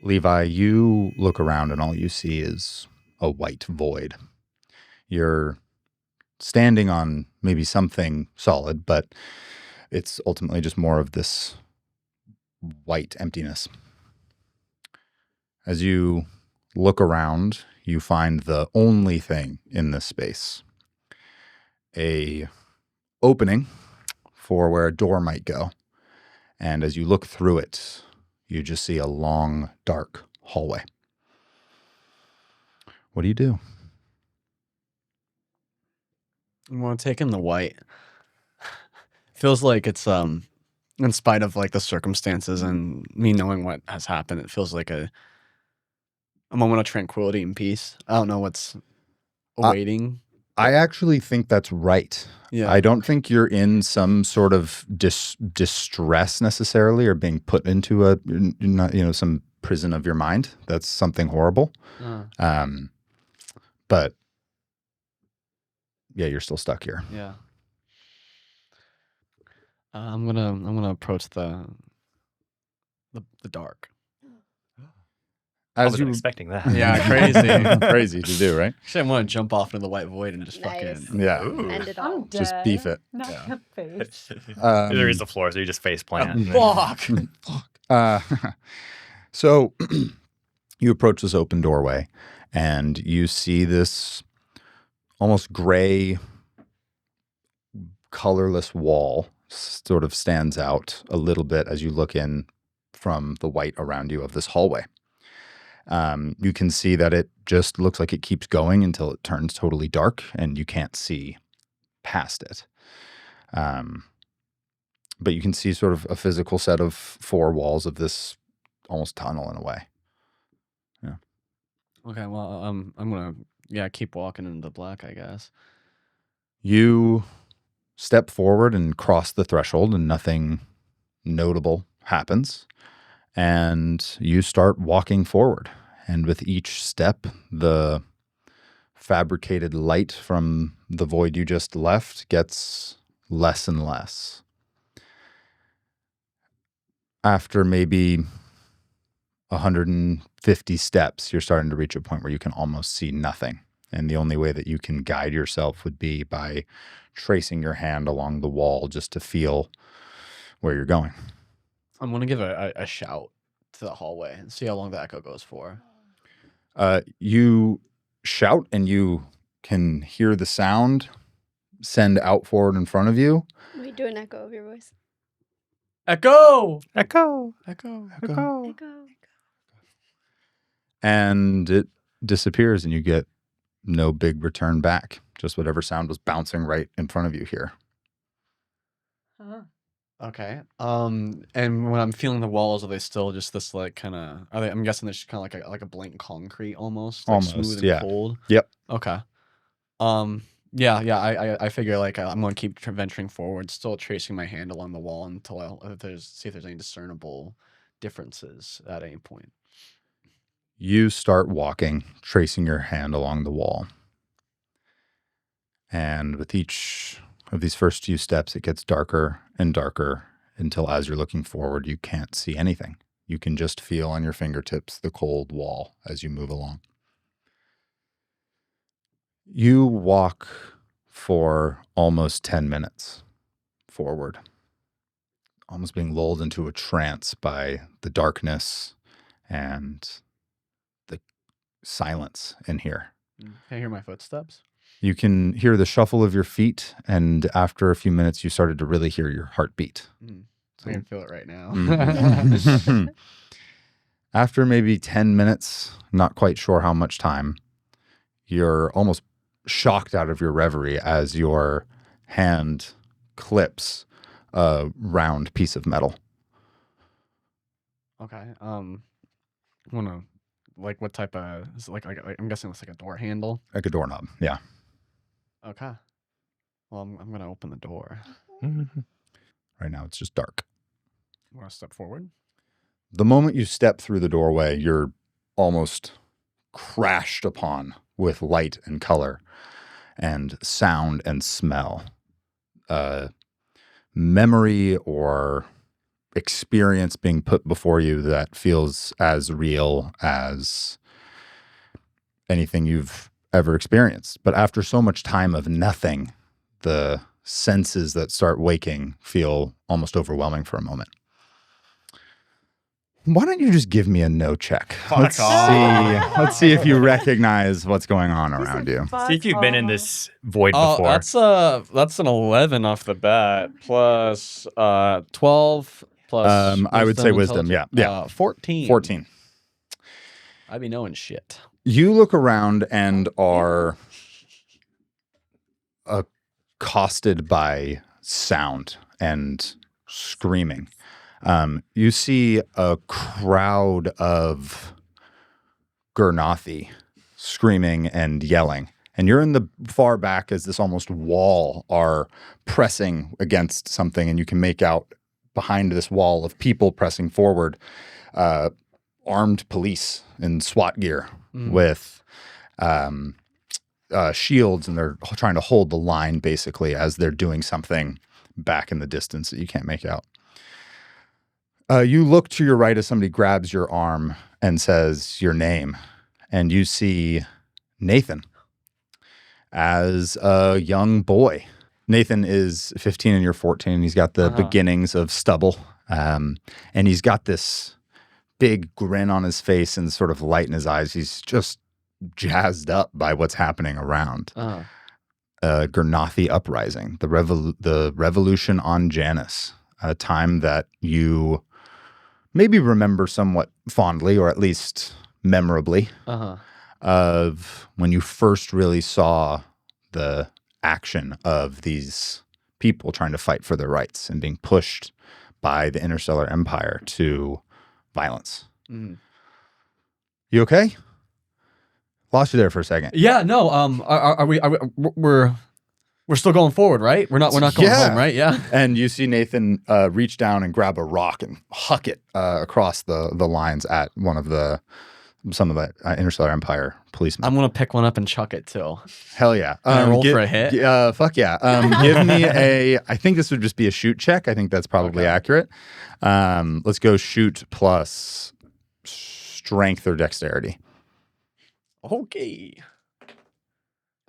Levi, you look around and all you see is a white void. You're standing on maybe something solid, but it's ultimately just more of this white emptiness. As you look around, you find the only thing in this space. A opening for where a door might go. And as you look through it, you just see a long, dark hallway. What do you do? I want to take in the white. Feels like it's in spite of like the circumstances and me knowing what has happened, it feels like a moment of tranquility and peace. I don't know what's awaiting. I actually think that's right. Yeah. I don't think you're in some sort of distress necessarily, or being put into some prison of your mind. That's something horrible. But yeah, you're still stuck here. Yeah. I'm gonna approach the dark. I wasn't expecting that. Yeah, crazy. Crazy to do, right? Actually, I want to jump off into the white void and just fucking Yeah. End it all. Just beef it. Not Yeah. your face. There is the floor, so you just face plant. fuck. So you approach this open doorway and you see this almost gray, colorless wall sort of stands out a little bit as you look in from the white around you of this hallway. You can see that it just looks like it keeps going until it turns totally dark and you can't see past it. But you can see sort of a physical set of four walls of this almost tunnel in a way. Yeah. Okay, well, I'm gonna keep walking into the black, I guess. You step forward and cross the threshold and nothing notable happens. And you start walking forward. And with each step, the fabricated light from the void you just left gets less and less. After maybe 150 steps, you're starting to reach a point where you can almost see nothing. And the only way that you can guide yourself would be by tracing your hand along the wall just to feel where you're going. I'm gonna give a shout to the hallway and see how long the echo goes for. You shout and you can hear the sound send out forward in front of you. Wait, do an echo of your voice. Echo! Echo! Echo! Echo. Echo. And it disappears and you get no big return back. Just whatever sound was bouncing right in front of you here. Huh. Okay. And when I'm feeling the walls, are they still just this like kind of? I'm guessing they're just kind of like a blank concrete almost, like Almost, smooth and yeah. cold. Yep. Okay. Yeah. I figure like I'm gonna keep venturing forward, still tracing my hand along the wall until see if there's any discernible differences at any point. You start walking, tracing your hand along the wall. And with each of these first few steps, it gets darker and darker until as you're looking forward, you can't see anything. You can just feel on your fingertips the cold wall as you move along. You walk for almost 10 minutes forward, almost being lulled into a trance by the darkness and the silence in here. Can I hear my footsteps? You can hear the shuffle of your feet, and after a few minutes, you started to really hear your heartbeat. I can feel it right now. Mhm. After maybe 10 minutes, not quite sure how much time, you're almost shocked out of your reverie as your hand clips a round piece of metal. Okay. Wanna like what type of? Is it like I'm guessing it's like a door handle. Like a doorknob, yeah. Okay. Well, I'm gonna open the door. Right now, it's just dark. Want to step forward? The moment you step through the doorway, you're almost crashed upon with light and color and sound and smell. Memory or experience being put before you that feels as real as anything you've ever experienced. But after so much time of nothing, the senses that start waking feel almost overwhelming for a moment. Why don't you just give me a no check? Let's see if you recognize what's going on around you. See if you've been in this void before. That's an 11 off the bat plus 12 plus I would say wisdom. Yeah. 14. 14. I be knowing shit. You look around and are accosted by sound and screaming. You see a crowd of Gurnathi screaming and yelling. And you're in the far back as this almost wall are pressing against something. And you can make out behind this wall of people pressing forward, armed police in SWAT gear with shields. And they're trying to hold the line basically as they're doing something back in the distance that you can't make out. You look to your right as somebody grabs your arm and says your name, and you see Nathan as a young boy. Nathan is 15 and you're 14, and he's got the beginnings of stubble, and he's got this big grin on his face and sort of light in his eyes. He's just jazzed up by what's happening around. Gurnathi uprising, the revolution on Janus, a time that you maybe remember somewhat fondly, or at least memorably, of when you first really saw the action of these people trying to fight for their rights and being pushed by the Interstellar Empire to violence. You okay? Lost you there for a second. Yeah, no. We're still going forward, right? We're not going home, right? Yeah. And you see Nathan reach down and grab a rock and huck it across the lines at some of the Interstellar Empire policemen. I'm gonna pick one up and chuck it too. Hell yeah! Roll for a hit. Fuck yeah! Give me I think this would just be a shoot check. I think that's probably accurate. Let's go shoot plus strength or dexterity. Okay.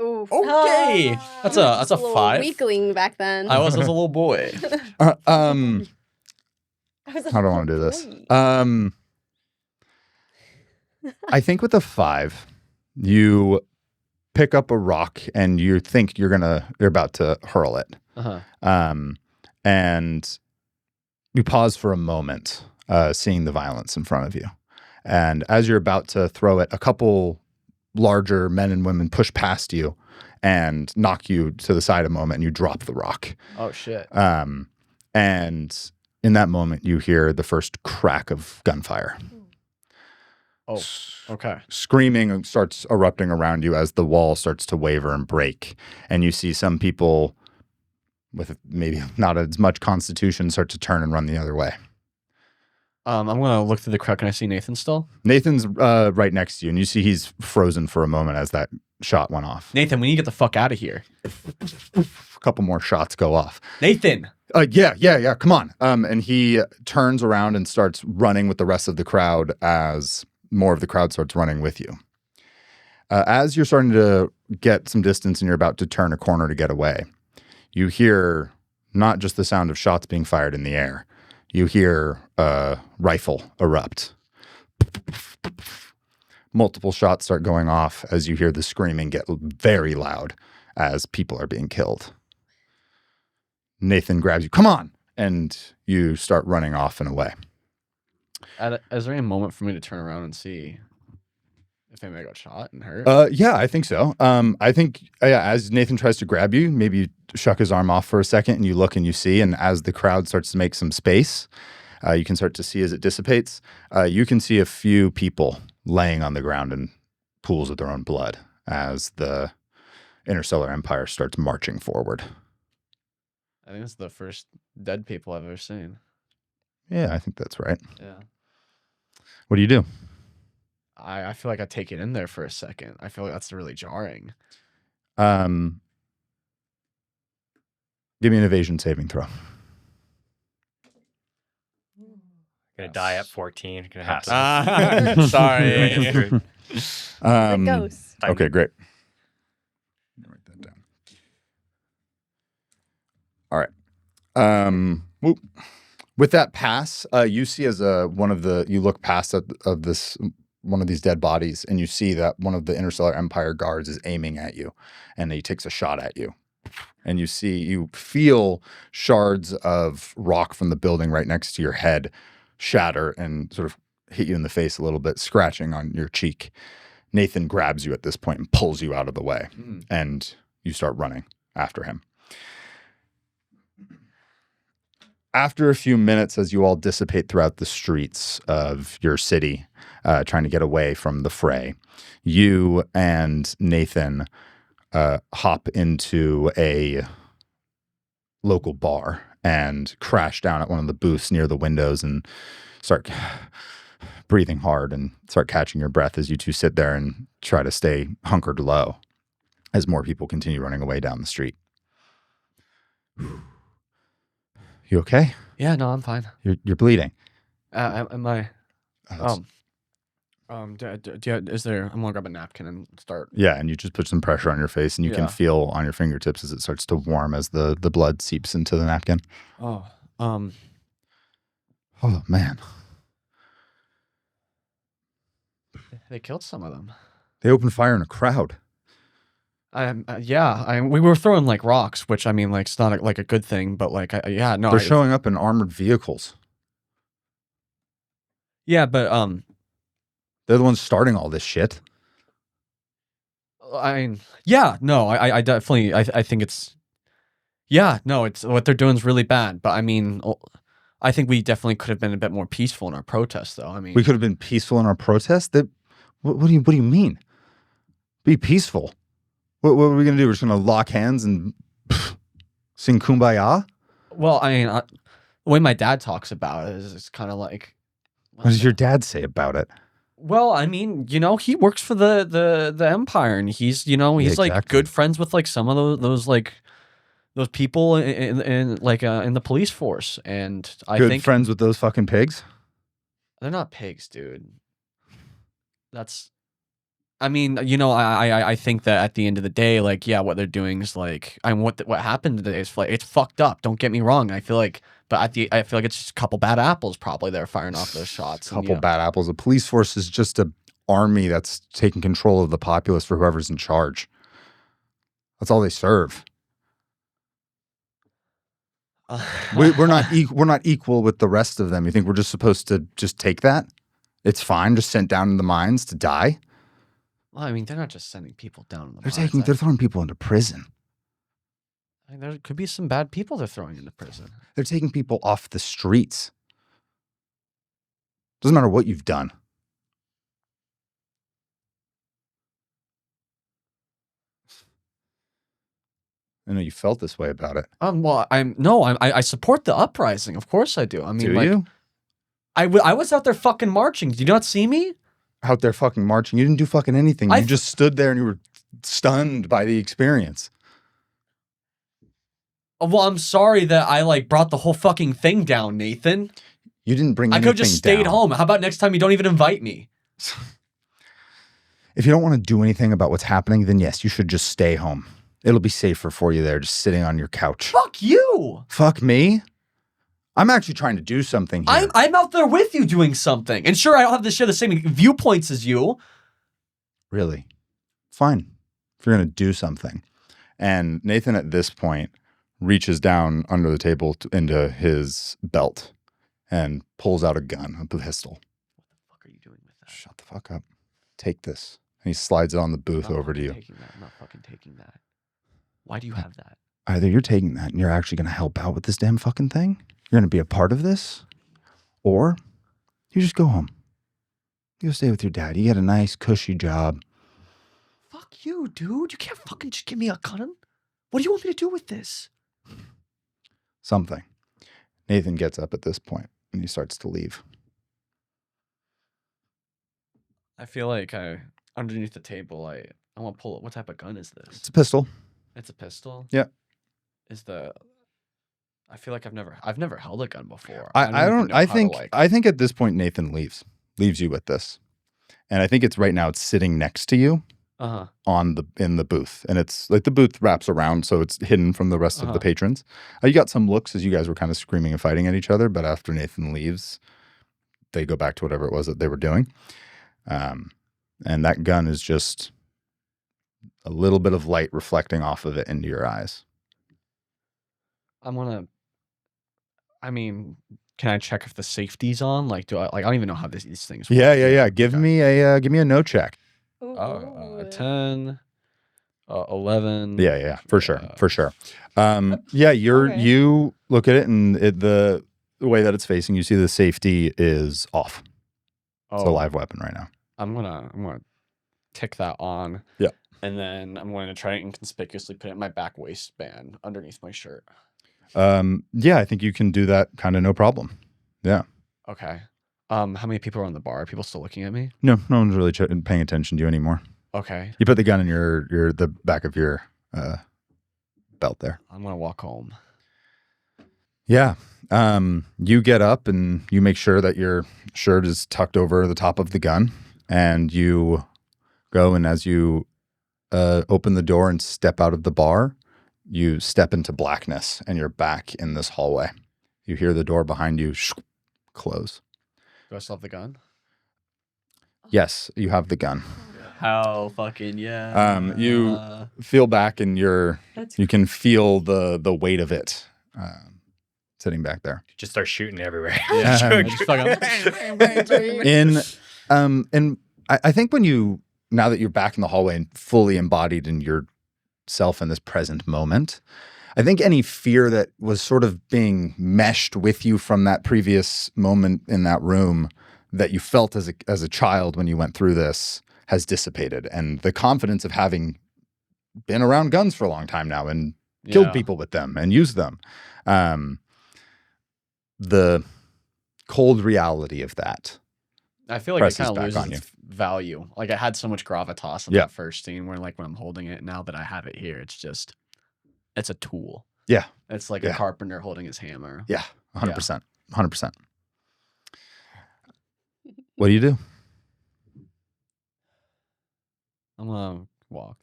Ooh. Okay. That's a 5. Weakling back then. I was a little boy. How do I want to do this? I think with a 5, you pick up a rock and you think you're about to hurl it. And you pause for a moment, seeing the violence in front of you. And as you're about to throw it, a couple larger men and women push past you and knock you to the side a moment, and you drop the rock. Oh, shit. And in that moment, you hear the first crack of gunfire. Oh, okay. Screaming starts erupting around you as the wall starts to waver and break. And you see some people with maybe not as much constitution start to turn and run the other way. I'm going to look through the crowd. Can I see Nathan still? Nathan's right next to you, and you see he's frozen for a moment as that shot went off. Nathan, we need to get the fuck out of here. A couple more shots go off. Nathan! Yeah, come on. And he turns around and starts running with the rest of the crowd as more of the crowd starts running with you. As you're starting to get some distance and you're about to turn a corner to get away, you hear not just the sound of shots being fired in the air. You hear a rifle erupt. Multiple shots start going off as you hear the screaming get very loud as people are being killed. Nathan grabs you. Come on! And you start running off and away. Is there any moment for me to turn around and see if anybody got shot and hurt? Yeah, I think so. I think as Nathan tries to grab you, maybe you shuck his arm off for a second and you look and you see, and as the crowd starts to make some space, you can start to see as it dissipates, you can see a few people laying on the ground in pools of their own blood as the Interstellar Empire starts marching forward. I think it's the first dead people I've ever seen. Yeah, I think that's right. Yeah. What do you do? I feel like I take it in there for a second. I feel like that's really jarring. Give me an evasion saving throw. Gonna die at 14. Gonna have Pass. to. Sorry. The ghost. Okay, great. Let me write that down. All right. Whoop. With that pass, you see as you look past one of these dead bodies, and you see that one of the Interstellar Empire guards is aiming at you, and he takes a shot at you. And you feel shards of rock from the building right next to your head shatter and sort of hit you in the face a little bit, scratching on your cheek. Nathan grabs you at this point and pulls you out of the way, and you start running after him. After a few minutes, as you all dissipate throughout the streets of your city, trying to get away from the fray, you and Nathan hop into a local bar and crash down at one of the booths near the windows and start breathing hard and start catching your breath as you two sit there and try to stay hunkered low as more people continue running away down the street. You okay? Yeah, no, I'm fine. You're bleeding. Am I? Oh, Is there? I'm gonna grab a napkin and start. yeah, and you just put some pressure on your face, and you can feel on your fingertips as it starts to warm as the blood seeps into the napkin. Oh, Oh man, they killed some of them. they opened fire in a crowd. We were throwing like rocks, which I mean, like it's not a good thing, but like, They're showing up in armored vehicles. Yeah, but They're the ones starting all this shit. I definitely, I think it's, it's what they're doing is really bad. But I mean, I think we definitely could have been a bit more peaceful in our protest, though. I mean, We could have been peaceful in our protest. What do you mean? Be peaceful. What are we gonna do? We're just gonna lock hands and sing Kumbaya? well, I mean, the way my dad talks about it is it's kind of like, What does your dad say about it? well, I mean, he works for the Empire, and he's like exactly. good friends with like some of those people in the police force, and I Good think friends with those fucking pigs? they're not pigs, dude. That's, I mean, I think that at the end of the day, like, yeah, what they're doing is like, what happened today is like, it's fucked up. Don't get me wrong. I feel like it's just a couple bad apples probably they're firing off those shots. Couple bad apples. A police force is just an army that's taking control of the populace for whoever's in charge. That's all they serve. We're not equal with the rest of them. You think we're just supposed to just take that? It's fine. Just sent down in the mines to die. Well, I mean, they're not just sending people down in the They're throwing people into prison. I mean, there could be some bad people they're throwing into prison. They're taking people off the streets. Doesn't matter what you've done. I know you felt this way about it. Well, I support the uprising. Of course I do. I mean, Do you? I was out there fucking marching. Did you not see me? Out there fucking marching. You didn't do fucking anything. You just stood there and you were stunned by the experience. Well, I'm sorry that I like brought the whole fucking thing down, Nathan. You didn't bring anything I could have just stayed down. home. How about next time you don't even invite me? If you don't want to do anything about what's happening, then yes, you should just stay home. It'll be safer for you there, just sitting on your couch. Fuck you. Fuck me? I'm actually trying to do something here. I'm out there with you doing something. And sure, I don't have to share the same viewpoints as you. Really? Fine. If you're going to do something. And Nathan at this point reaches down under the table into his belt and pulls out a gun, a pistol. What the fuck are you doing with that? Shut the fuck up. Take this. And he slides it on the booth over to you. I'm not fucking taking that. Why do you have that? Either you're taking that and you're actually going to help out with this damn fucking thing, you're going to be a part of this, or you just go home. You go stay with your dad. You get a nice, cushy job. Fuck you, dude. You can't fucking just give me a gun. What do you want me to do with this? Something. Nathan gets up at this point and he starts to leave. I feel like underneath the table, I want to pull it. What type of gun is this? It's a pistol. It's a pistol? Yeah. I feel like I've never held a gun before. I think at this point Nathan leaves you with this, and I think it's right now. It's sitting next to you in the booth, and it's like the booth wraps around, so it's hidden from the rest of the patrons. You got some looks as you guys were kind of screaming and fighting at each other, but after Nathan leaves, they go back to whatever it was that they were doing, and that gun is just a little bit of light reflecting off of it into your eyes. Can I check if the safety's on? Like, I don't even know how these things work. Yeah. Give me a no check. Ooh. 10, 11. Yeah, for sure. You look at it, and the way that it's facing, you see the safety is off. It's a live weapon right now. I'm gonna tick that on. Yeah. And then I'm going to try and inconspicuously put it in my back waistband underneath my shirt. I think you can do that kind of no problem. Yeah. Okay. How many people are on the bar? Are people still looking at me? No one's really paying attention to you anymore. Okay. You put the gun in the back of your belt there. I'm gonna walk home. Yeah. You get up and you make sure that your shirt is tucked over the top of the gun, and you go, and as you open the door and step out of the bar, you step into blackness, and you're back in this hallway. You hear the door behind you close. Do I still have the gun? Yes, you have the gun. How fucking yeah. You feel back, and you can feel the weight of it sitting back there. Just start shooting everywhere. Yeah. I think now that you're back in the hallway and fully embodied in yourself in this present moment, I think any fear that was sort of being meshed with you from that previous moment in that room that you felt as a child when you went through this has dissipated, and the confidence of having been around guns for a long time now and killed people with them and used them, the cold reality of that. I feel like it kind of loses its value. Like, it had so much gravitas in that first scene where, like, when I'm holding it, now that I have it here, it's a tool. Yeah. It's like a carpenter holding his hammer. Yeah, 100%. 100%. What do you do? I'm going to walk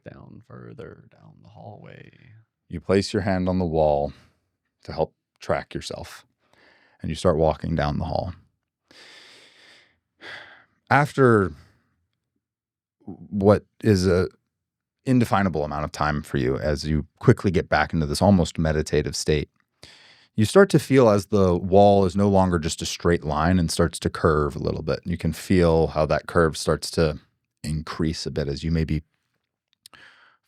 further down the hallway. You place your hand on the wall to help track yourself, and you start walking down the hall. After what is a indefinable amount of time for you, as you quickly get back into this almost meditative state, you start to feel as the wall is no longer just a straight line and starts to curve a little bit. You can feel how that curve starts to increase a bit as you maybe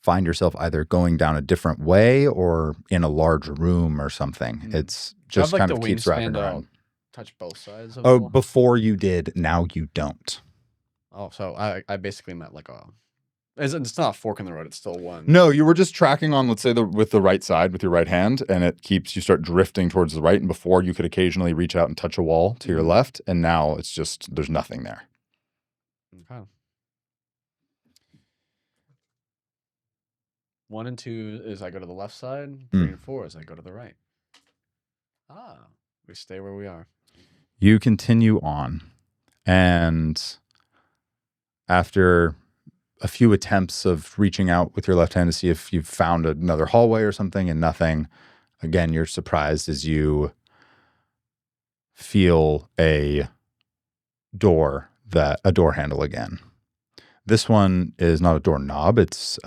find yourself either going down a different way or in a large room or something. It's just kind of keeps wrapping around. Touch both sides of the wall? Before you did, now you don't. Oh, so I basically meant like it's not a fork in the road, it's still one. No, you were just tracking on, let's say, with the right side with your right hand, and you start drifting towards the right, and before you could occasionally reach out and touch a wall to your left, and now it's just, there's nothing there. Okay. 1 and 2 is I go to the left side. 3 and 4 is I go to the right. We stay where we are. You continue on, and after a few attempts of reaching out with your left hand to see if you've found another hallway or something, and nothing, again, you're surprised as you feel a door handle again. This one is not a doorknob, it's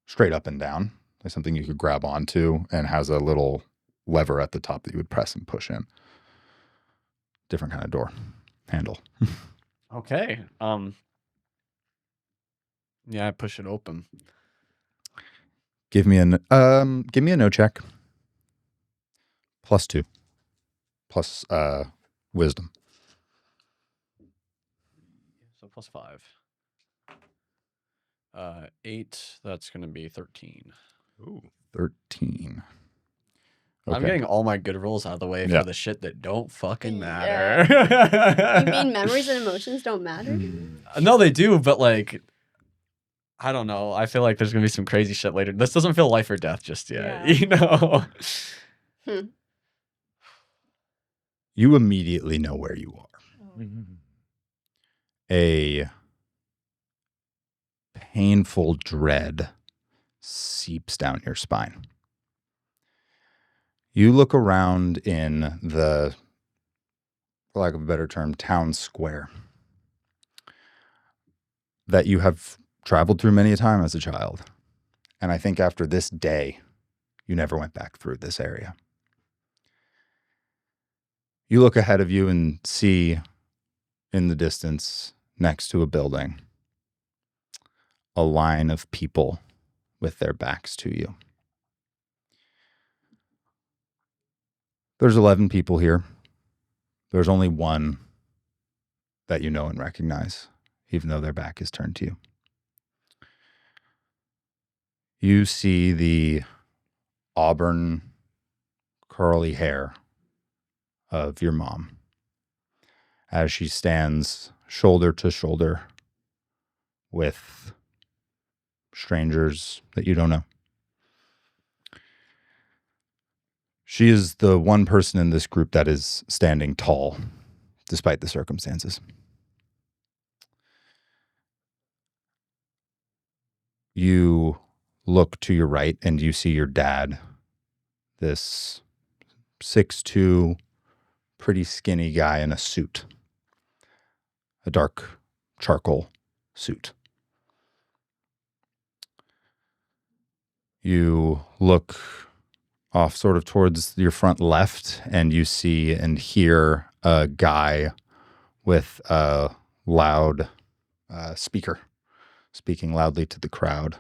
straight up and down. There's something you could grab onto, and has a little lever at the top that you would press and push in. Different kind of door handle. Okay. Yeah, I push it open. Give me a no check. +2. Plus wisdom. So +5. 8, that's going to be 13. Ooh. 13. Okay. I'm getting all my good rolls out of the way for the shit that don't fucking matter. You mean memories and emotions don't matter? No, they do, but like, I don't know. I feel like there's going to be some crazy shit later. This doesn't feel life or death just yet, you know? You immediately know where you are. A painful dread seeps down your spine. You look around in the, for lack of a better term, town square that you have traveled through many a time as a child. And I think after this day, you never went back through this area. You look ahead of you and see in the distance, next to a building, a line of people with their backs to you. There's 11 people here. There's only one that you know and recognize, even though their back is turned to you. You see the auburn, curly hair of your mom as she stands shoulder to shoulder with strangers that you don't know. She is the one person in this group that is standing tall, despite the circumstances. You look to your right and you see your dad, this 6'2", pretty skinny guy in a suit, a dark charcoal suit. You look off sort of towards your front left, and you see and hear a guy with a loud speaker speaking loudly to the crowd.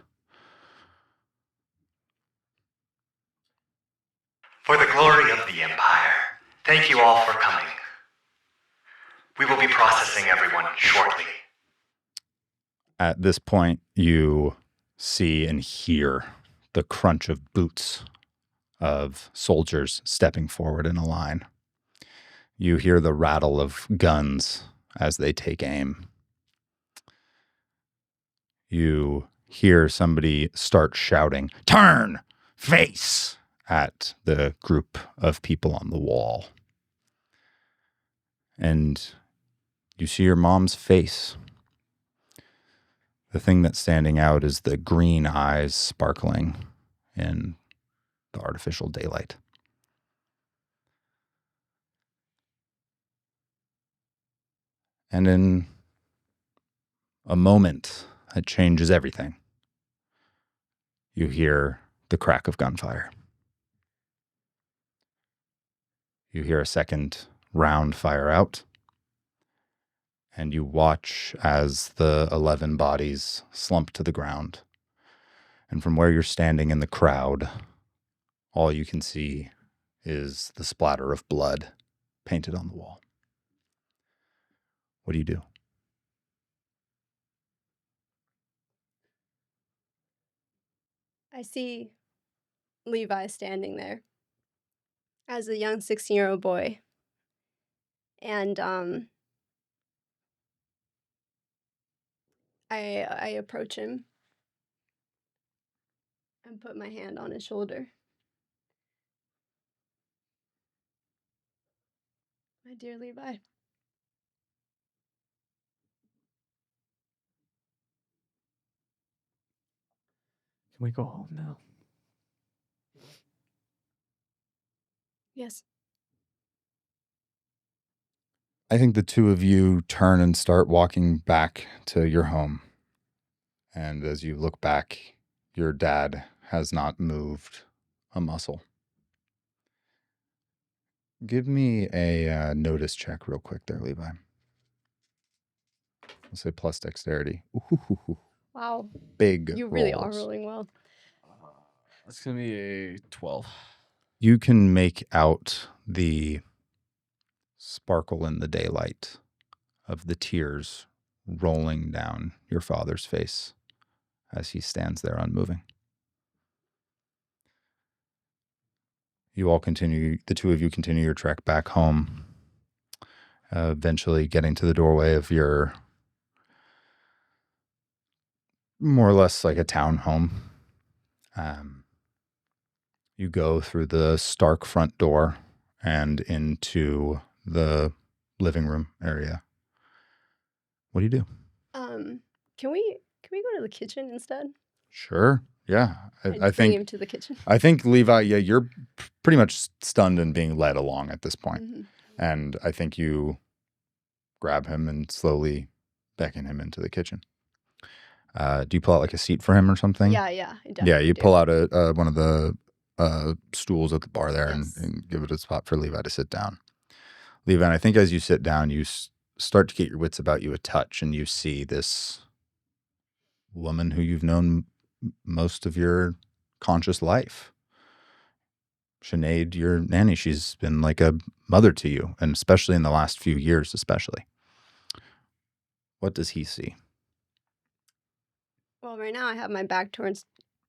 For the glory of the Empire, thank you all for coming. We will be processing everyone shortly. At this point, you see and hear the crunch of boots of soldiers stepping forward in a line. You hear the rattle of guns as they take aim. You hear somebody start shouting, "Turn! Face!" at the group of people on the wall. And you see your mom's face. The thing that's standing out is the green eyes sparkling in the artificial daylight. And in a moment that changes everything, you hear the crack of gunfire. You hear a second round fire out, and you watch as the 11 bodies slump to the ground. And from where you're standing in the crowd, all you can see is the splatter of blood painted on the wall. What do you do? I see Levi standing there as a young 16-year-old boy. And I approach him and put my hand on his shoulder. My dear Levi. Can we go home now? Yes. I think the two of you turn and start walking back to your home. And as you look back, your dad has not moved a muscle. Give me a notice check real quick there, Levi. I'll say plus dexterity. Ooh, Wow. big You really are rolls. rolling well. That's going to be a 12. You can make out the sparkle in the daylight of the tears rolling down your father's face as he stands there unmoving. You all continue, the two of you continue your trek back home, eventually getting to the doorway of your more or less like a town home. You go through the stark front door and into the living room area. What do you do? Can we go to the kitchen instead? Sure. Yeah. I Bring think him to the kitchen. I think Levi, yeah, you're pretty much stunned and being led along at this point. Mhm. And I think you grab him and slowly beckon him into the kitchen. Do you pull out like a seat for him or something? Yeah, I definitely Yeah, you do. pull out one of the stools at the bar there Yes. and give it a spot for Levi to sit down. Levi, and I think as you sit down, you start to get your wits about you a touch, and you see this woman who you've known most of your conscious life. Sinead, your nanny, she's been like a mother to you, and especially in the last few years, especially. What does he see? Well, right now I have my back turned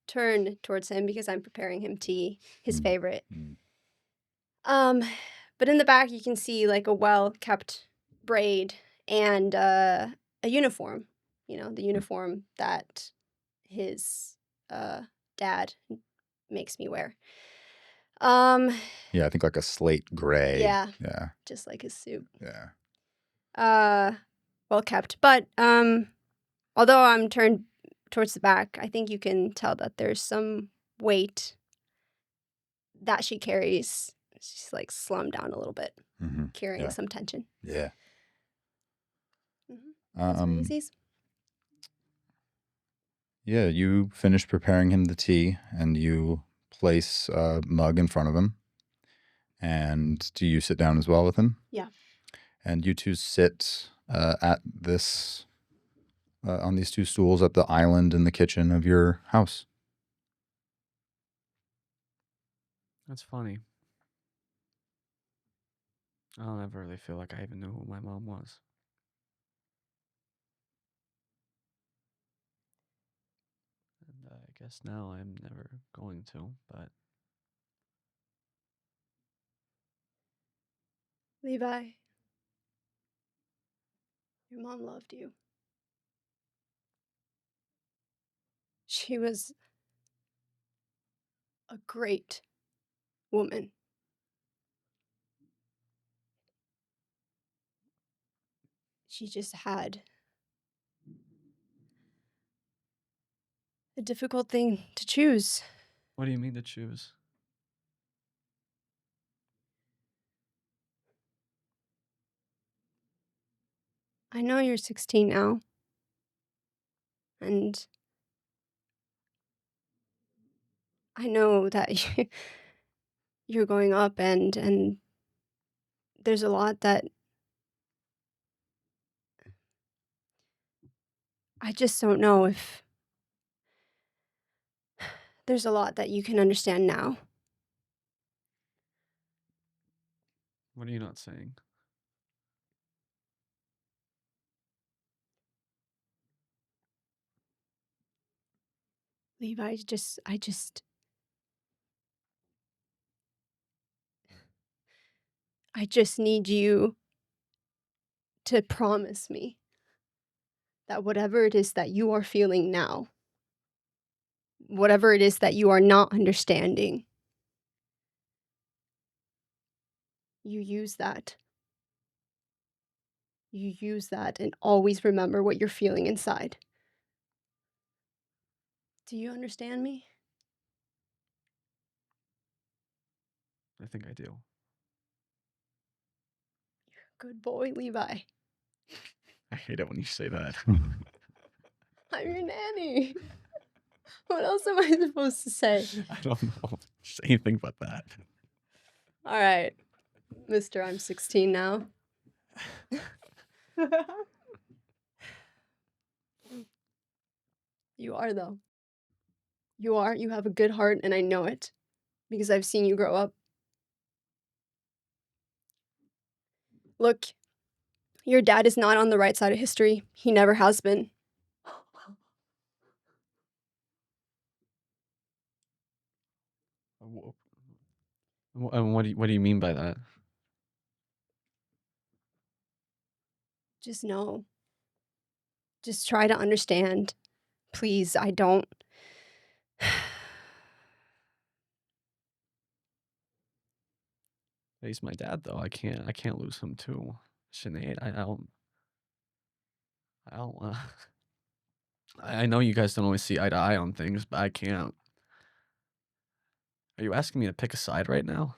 towards him because I'm preparing him tea, his Mm. favorite. Mm. But in the back you can see like a well-kept braid and a uniform. You know, the uniform that his dad makes me wear. Yeah, I think like a slate gray. Yeah. Yeah. Just like his suit. Yeah. Well kept. But although I'm turned towards the back, I think you can tell that there's some weight that she carries. She's like slumped down a little bit, Mm-hmm. carrying Yeah. some tension. Yeah. That's what he sees. Yeah, you finish preparing him the tea and you place a mug in front of him. And do you sit down as well with him? Yeah. And you two sit at this, on these two stools at the island in the kitchen of your house. That's funny. I don't ever really feel like I even knew who my mom was. And I guess now I'm never going to, but Levi, your mom loved you. She was a great woman. She just had a difficult thing to choose. what do you mean to choose? I know you're 16 now. And I know that you're going up and there's a lot that I just don't know if there's a lot that you can understand now. What are you not saying? Levi, I just need you to promise me that whatever it is that you are feeling now, whatever it is that you are not understanding, you use that. You use that and always remember what you're feeling inside. Do you understand me? I think I do. Good boy, Levi. I hate it when you say that. I'm your nanny. What else am I supposed to say? I don't know. Just anything but that. All right, Mr. I'm 16 now. You are, though. You are. You have a good heart, and I know it because I've seen you grow up. Look, your dad is not on the right side of history. He never has been. And what do you mean by that? Just know. Just try to understand. Please, I don't. He's my dad, though. I can't lose him to Sinead. I don't. I know you guys don't always see eye to eye on things, but I can't. Are you asking me to pick a side right now?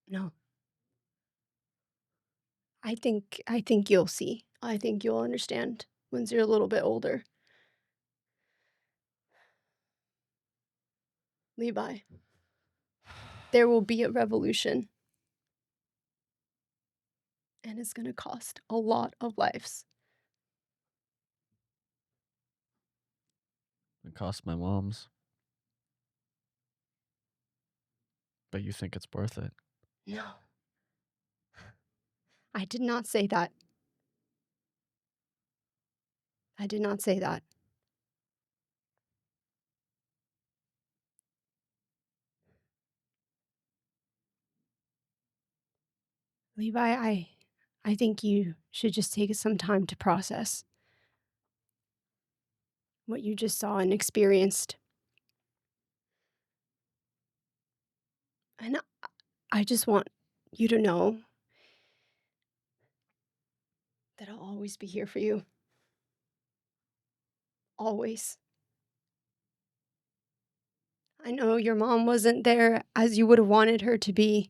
No. I think you'll see. I think you'll understand once you're a little bit older. Levi, there will be a revolution. And it's going to cost a lot of lives. It cost my mom's. But you think it's worth it? No. I did not say that. I did not say that. Levi, I think you should just take some time to process what you just saw and experienced. And I just want you to know that I'll always be here for you. Always. I know your mom wasn't there as you would have wanted her to be,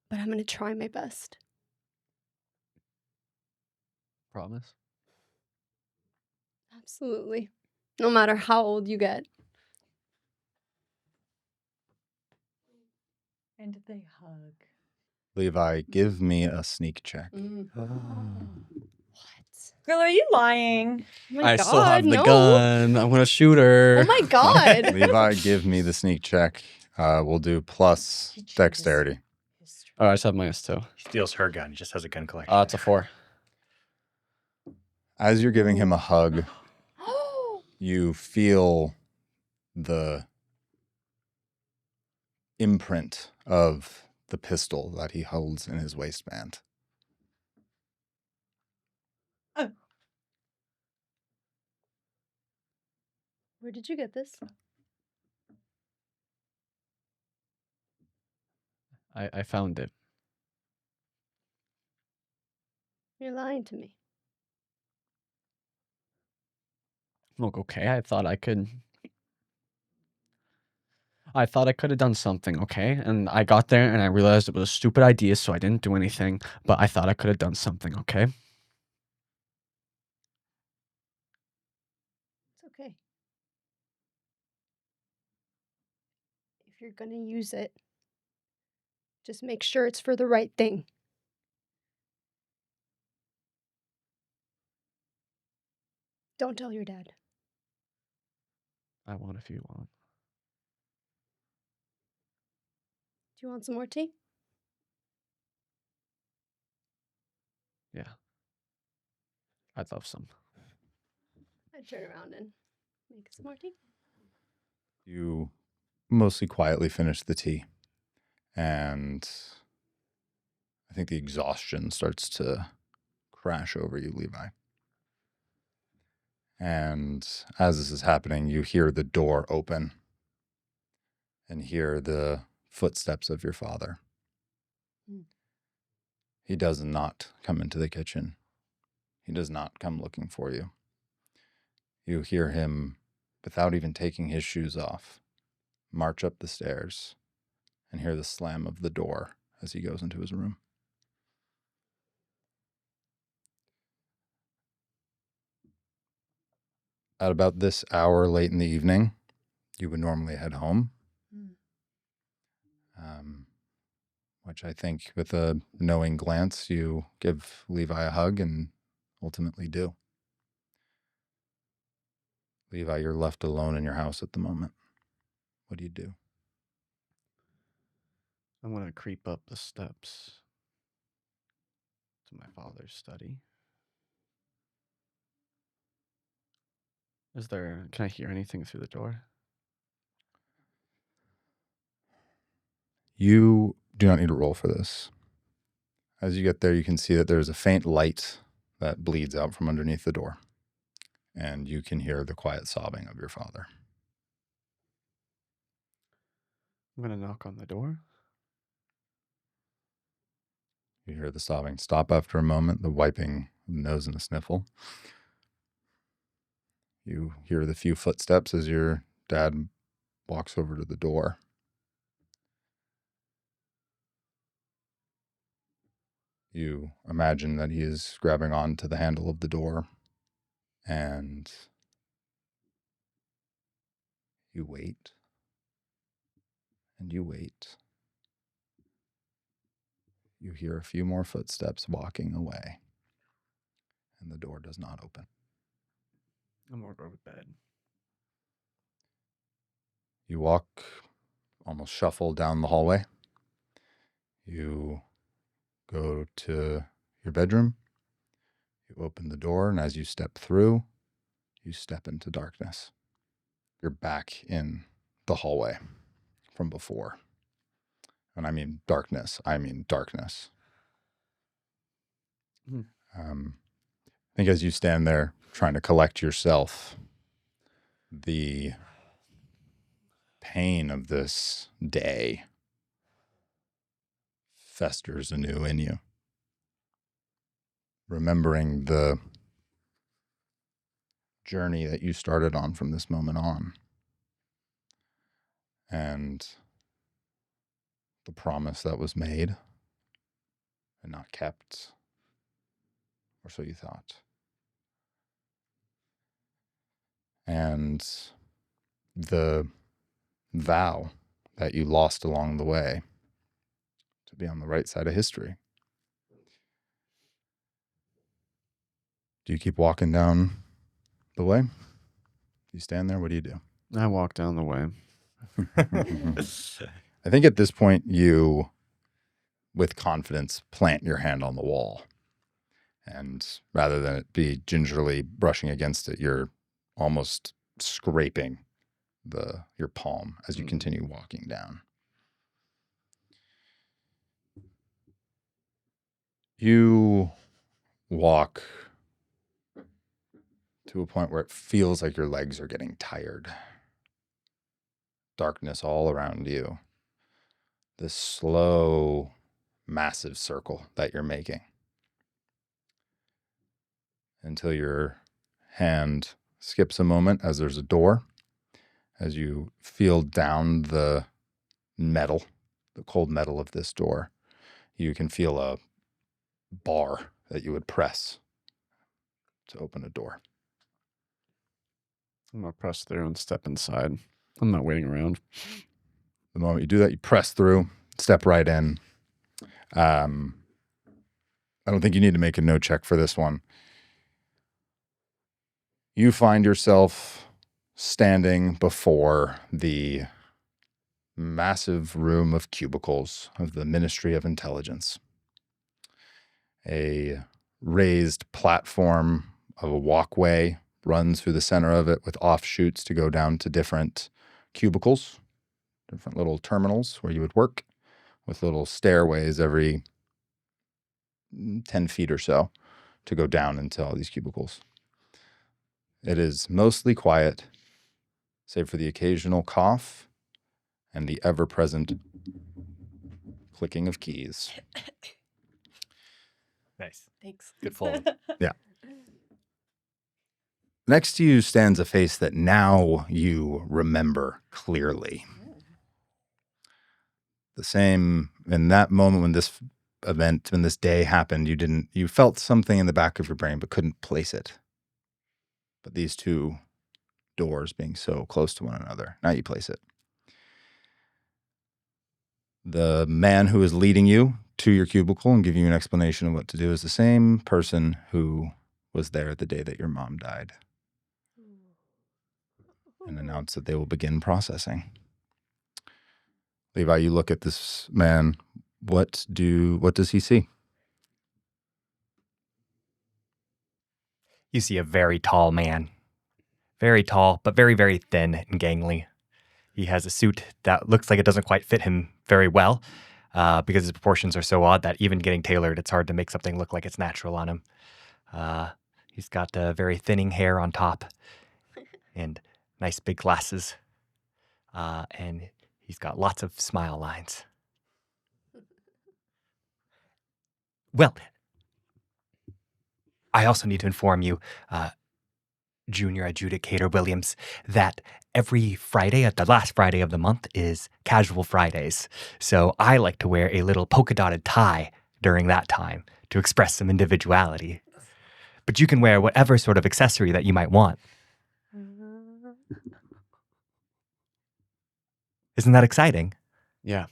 but I'm going to try my best. Promise? Absolutely. No matter how old you get. And they hug. Levi, give me a sneak check. What? Girl, are you lying? Oh my I God, still have the no. gun. I'm gonna shoot her. Oh my God. Levi, give me the sneak check. We'll do plus Teach you dexterity. History. Oh, I just have -2. He steals her gun. He just has a gun collection. It's a 4. As you're giving him a hug, you feel the imprint of the pistol that he holds in his waistband. Where did you get this? I found it. You're lying to me. Look, okay, I thought I could have done something, okay? And I got there and I realized it was a stupid idea, so I didn't do anything. But I thought I could have done something, okay? It's okay. If you're going to use it, just make sure it's for the right thing. Don't tell your dad. I won't if you want. Do you want some more tea? Yeah. I'd love some. I'd turn around and make some more tea. You mostly quietly finish the tea, and I think the exhaustion starts to crash over you, Levi. And as this is happening, you hear the door open and hear the footsteps of your father. He does not come into the kitchen. He does not come looking for you. You hear him, without even taking his shoes off, march up the stairs and hear the slam of the door as he goes into his room. At about this hour late in the evening, you would normally head home, which I think with a knowing glance, you give Levi a hug and ultimately do. Levi, you're left alone in your house at the moment. What do you do? I'm gonna creep up the steps to my father's study. Can I hear anything through the door? You do not need to roll for this. As you get there, you can see that there's a faint light that bleeds out from underneath the door. And you can hear the quiet sobbing of your father. I'm going to knock on the door. You hear the sobbing stop after a moment, the wiping of the nose and the sniffle. You hear the few footsteps as your dad walks over to the door. You imagine that he is grabbing onto the handle of the door, and you wait, and you wait. You hear a few more footsteps walking away, and the door does not open. I'm going to go to bed. You walk, almost shuffle down the hallway. You go to your bedroom. You open the door, and as you step through, you step into darkness. You're back in the hallway from before. And I mean darkness. I think as you stand there trying to collect yourself, the pain of this day festers anew in you. Remembering the journey that you started on from this moment on. And the promise that was made and not kept, or so you thought. And the vow that you lost along the way to be on the right side of history. Do you keep walking down the way? You stand there, what do you do? I walk down the way. I think at this point you, with confidence, plant your hand on the wall. And rather than it be gingerly brushing against it, you're almost scraping your palm as you continue walking down. You walk to a point where it feels like your legs are getting tired. Darkness all around you. This slow, massive circle that you're making. Until your hand skips a moment as there's a door. As you feel down the metal, the cold metal of this door, you can feel a bar that you would press to open a door. I'm going to press through and step inside. I'm not waiting around. The moment you do that, you press through, step right in. I don't think you need to make a no check for this one. You find yourself standing before the massive room of cubicles of the Ministry of Intelligence. A raised platform of a walkway runs through the center of it with offshoots to go down to different cubicles, different little terminals where you would work, with little stairways every 10 feet or so to go down into all these cubicles. It is mostly quiet, save for the occasional cough and the ever-present clicking of keys. Nice. Thanks. Good follow. Yeah. Next to you stands a face that now you remember clearly. The same, in that moment when this event, when this day happened, you felt something in the back of your brain but couldn't place it. But these two doors being so close to one another, now you place it. The man who is leading you to your cubicle and giving you an explanation of what to do is the same person who was there the day that your mom died, and announced that they will begin processing. Levi, you look at this man. What does he see? You see a very tall man. Very tall, but very, very thin and gangly. He has a suit that looks like it doesn't quite fit him very well because his proportions are so odd that even getting tailored, it's hard to make something look like it's natural on him. He's got very thinning hair on top and nice big glasses. And He's got lots of smile lines. Well, I also need to inform you, Junior Adjudicator Williams, that every Friday, at the last Friday of the month, is Casual Fridays. So I like to wear a little polka-dotted tie during that time to express some individuality. But you can wear whatever sort of accessory that you might want. Isn't that exciting? Yeah.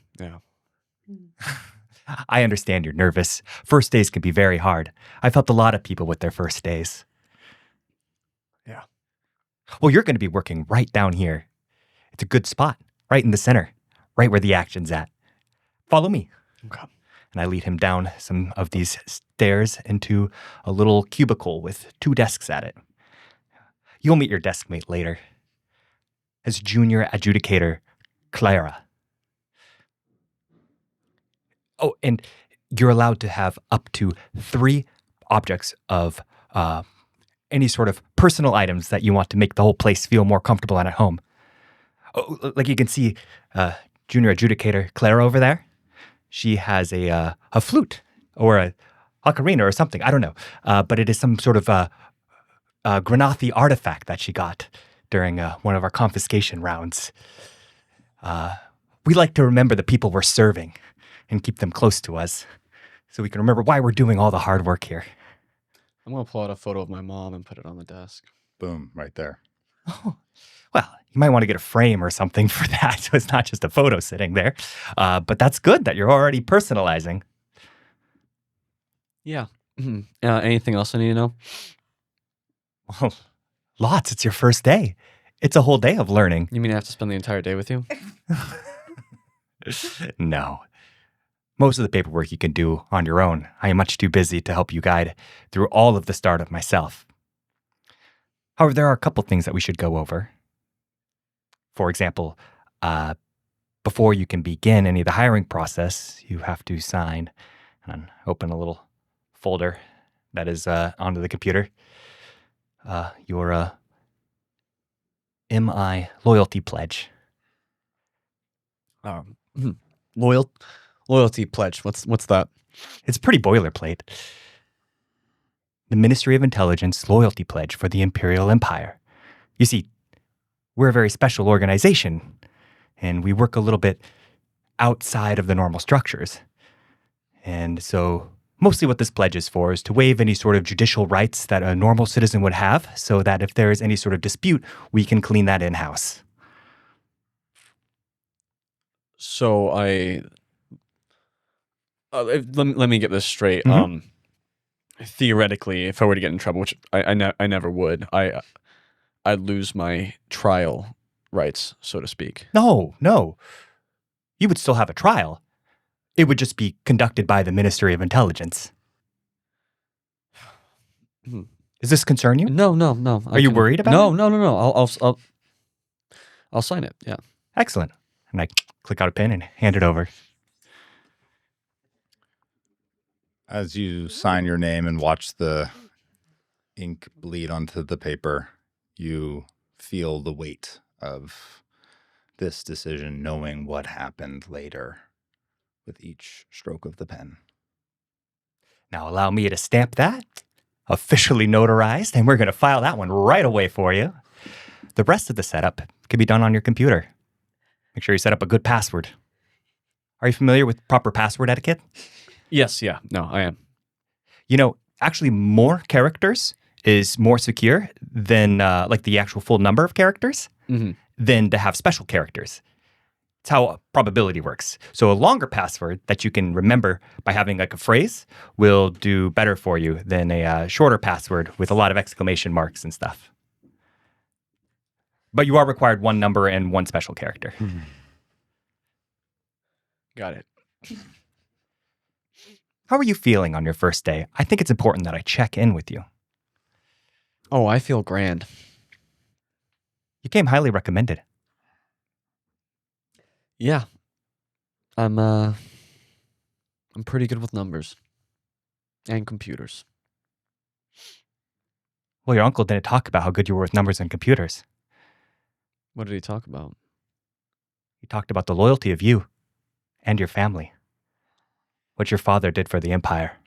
I understand you're nervous. First days can be very hard. I've helped a lot of people with their first days. Yeah. Well, you're going to be working right down here. It's a good spot, right in the center, right where the action's at. Follow me. Okay. And I lead him down some of these stairs into a little cubicle with 2 desks at it. You'll meet your desk mate later. As Junior Adjudicator Clara. Oh, and you're allowed to have up to 3 objects of any sort of personal items that you want to make the whole place feel more comfortable and at home. Oh, like you can see Junior Adjudicator Clara over there. She has a flute or a ocarina or something. I don't know. But it is some sort of Granathi artifact that she got during one of our confiscation rounds. We like to remember the people we're serving and keep them close to us so we can remember why we're doing all the hard work here. I'm going to pull out a photo of my mom and put it on the desk. Boom, right there. Oh, well, you might want to get a frame or something for that so it's not just a photo sitting there. But that's good that you're already personalizing. Yeah. Anything else I need to know? Well, lots. It's your first day. It's a whole day of learning. You mean I have to spend the entire day with you? No. Most of the paperwork you can do on your own. I am much too busy to help you guide through all of the startup myself. However, there are a couple things that we should go over. For example, before you can begin any of the hiring process, you have to sign and open a little folder that is onto the computer. Your MI loyalty pledge. Loyalty pledge. What's that? It's pretty boilerplate. The Ministry of Intelligence loyalty pledge for the Imperial Empire. You see, we're a very special organization, and we work a little bit outside of the normal structures. And so mostly what this pledge is for is to waive any sort of judicial rights that a normal citizen would have, so that if there is any sort of dispute, we can clean that in-house. So let me get this straight. Mhm. Theoretically, if I were to get in trouble, which I never would, I'd lose my trial rights, so to speak. No. You would still have a trial. It would just be conducted by the Ministry of Intelligence. Does this concern you? No. Are you worried about it? No. I'll sign it. Yeah. Excellent. And I click out a pen and hand it over. As you sign your name and watch the ink bleed onto the paper, you feel the weight of this decision, knowing what happened later with each stroke of the pen. Now allow me to stamp that, officially notarized, and we're going to file that one right away for you. The rest of the setup can be done on your computer. Make sure you set up a good password. Are you familiar with proper password etiquette? Yes. Yeah. No, I am. You know, actually more characters is more secure than like the actual full number of characters than to have special characters. It's how probability works. So a longer password that you can remember by having like a phrase will do better for you than a shorter password with a lot of exclamation marks and stuff. But you are required 1 number and 1 special character. Got it. How are you feeling on your first day? I think it's important that I check in with you. Oh, I feel grand. You came highly recommended. Yeah. I'm pretty good with numbers and computers. Well, your uncle didn't talk about how good you were with numbers and computers. What did he talk about? He talked about the loyalty of you and your family. What your father did for the Empire.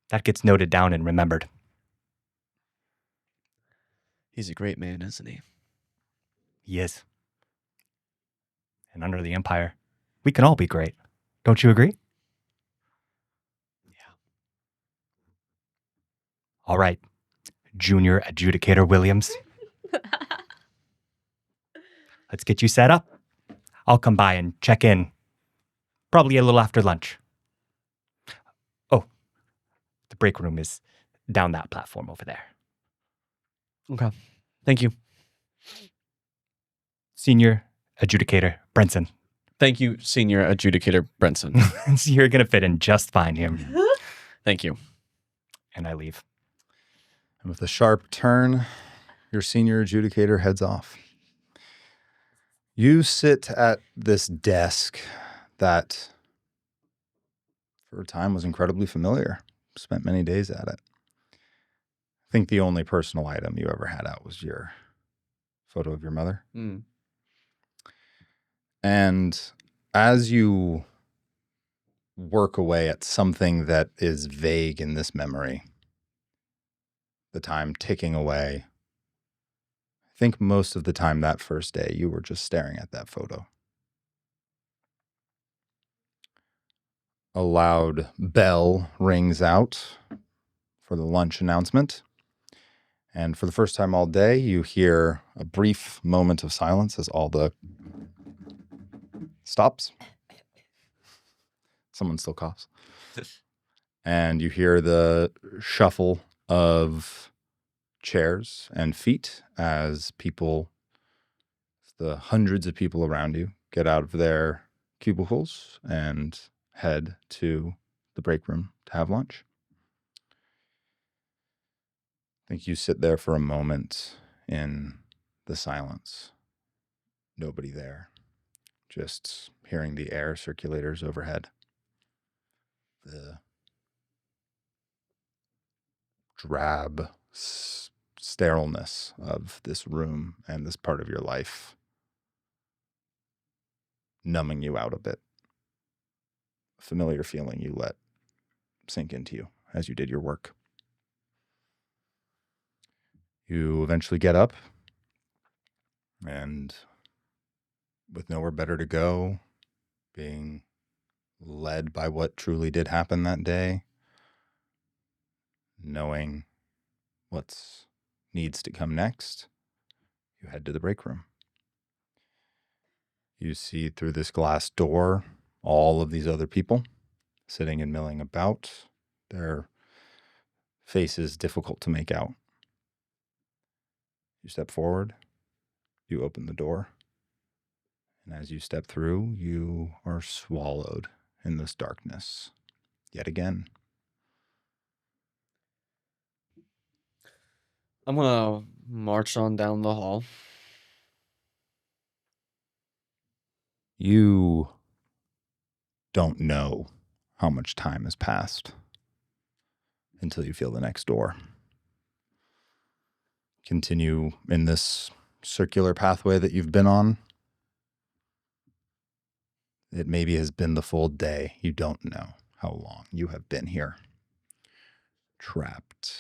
That gets noted down and remembered. He's a great man, isn't he? He is. And under the Empire, we can all be great. Don't you agree? Yeah. All right, Junior Adjudicator Williams. Let's get you set up. I'll come by and check in, probably a little after lunch. Oh, the break room is down that platform over there. Okay. Thank you. Senior Adjudicator Brenson. Thank you, Senior Adjudicator Brenson. So you're going to fit in just fine here. Thank you. And I leave. And with a sharp turn, your senior adjudicator heads off. You sit at this desk that for a time was incredibly familiar. Spent many days at it. I think the only personal item you ever had out was your photo of your mother. Mm. And as you work away at something that is vague in this memory, the time ticking away, I think most of the time that first day you were just staring at that photo. A loud bell rings out for the lunch announcement. And for the first time all day, you hear a brief moment of silence as all the stops. Someone still coughs. And you hear the shuffle of chairs and feet as people, the hundreds of people around you, get out of their cubicles and head to the break room to have lunch. I think you sit there for a moment in the silence. Nobody there. Just hearing the air circulators overhead. The drab sterileness of this room and this part of your life numbing you out a bit. A familiar feeling you let sink into you as you did your work. You eventually get up and with nowhere better to go, being led by what truly did happen that day, knowing what needs to come next, you head to the break room. You see through this glass door all of these other people sitting and milling about, their faces difficult to make out. You step forward, you open the door, and as you step through, you are swallowed in this darkness yet again. I'm going to march on down the hall. You don't know how much time has passed until you feel the next door. Continue in this circular pathway that you've been on. It maybe has been the full day. You don't know how long you have been here, trapped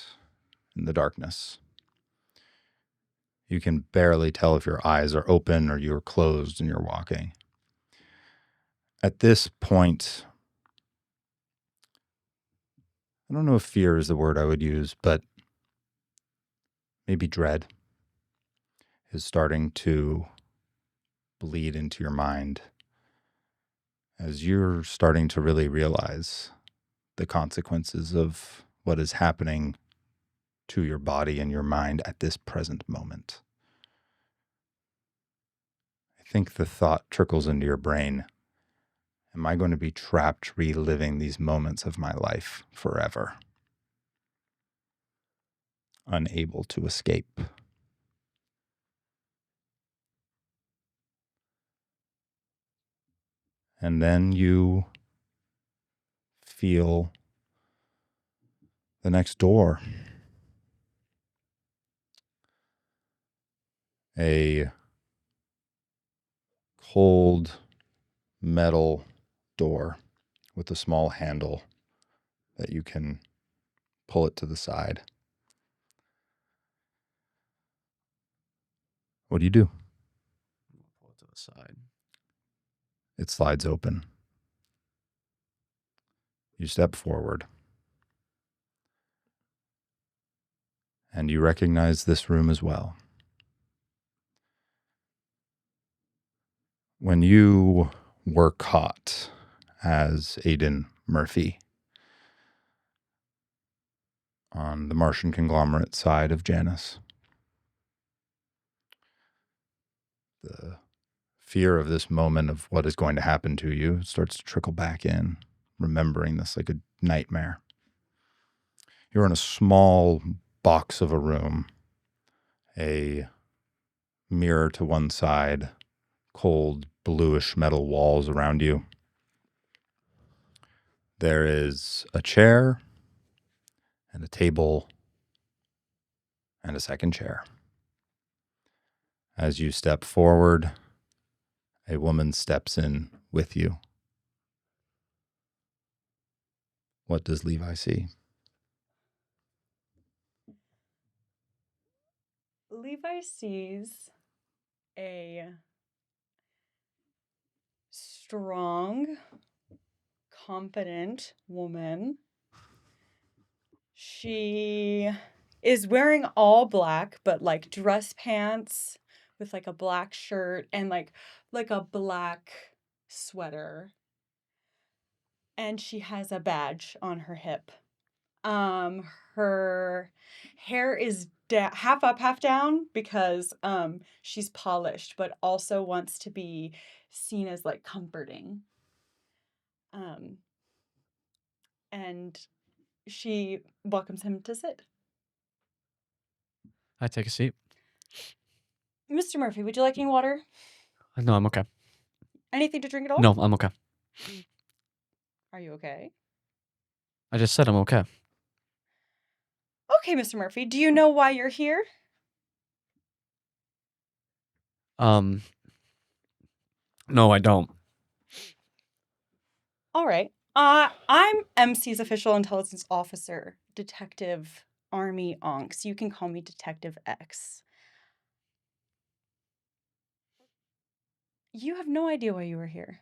in the darkness. You can barely tell if your eyes are open or you're closed and you're walking. At this point, I don't know if fear is the word I would use, but maybe dread is starting to bleed into your mind as you're starting to really realize the consequences of what is happening to your body and your mind at this present moment. I think the thought trickles into your brain, am I going to be trapped reliving these moments of my life forever? Unable to escape. And then you feel the next door. A cold metal door with a small handle that you can pull it to the side. What do you do? Pull it to the side. It slides open. You step forward. And you recognize this room as well. When you were caught as Aiden Murphy on the Martian conglomerate side of Janus, the fear of this moment of what is going to happen to you starts to trickle back in, remembering this like a nightmare. You're in a small box of a room, a mirror to one side, cold bluish metal walls around you. There is a chair and a table and a second chair. As you step forward, a woman steps in with you. What does Levi see? Levi sees a strong, confident woman. She is wearing all black, but like dress pants with like a black shirt and like a black sweater. And she has a badge on her hip. Her hair is half up, half down because she's polished, but also wants to be seen as like comforting. And she welcomes him to sit. I take a seat. Mr. Murphy, would you like any water? No, I'm okay. Anything to drink at all? No, I'm okay. Are you okay? I just said I'm okay. Okay, Mr. Murphy, do you know why you're here? No, I don't. All right. I'm MC's official intelligence officer, Detective Army Onks. You can call me Detective X. You have no idea why you were here.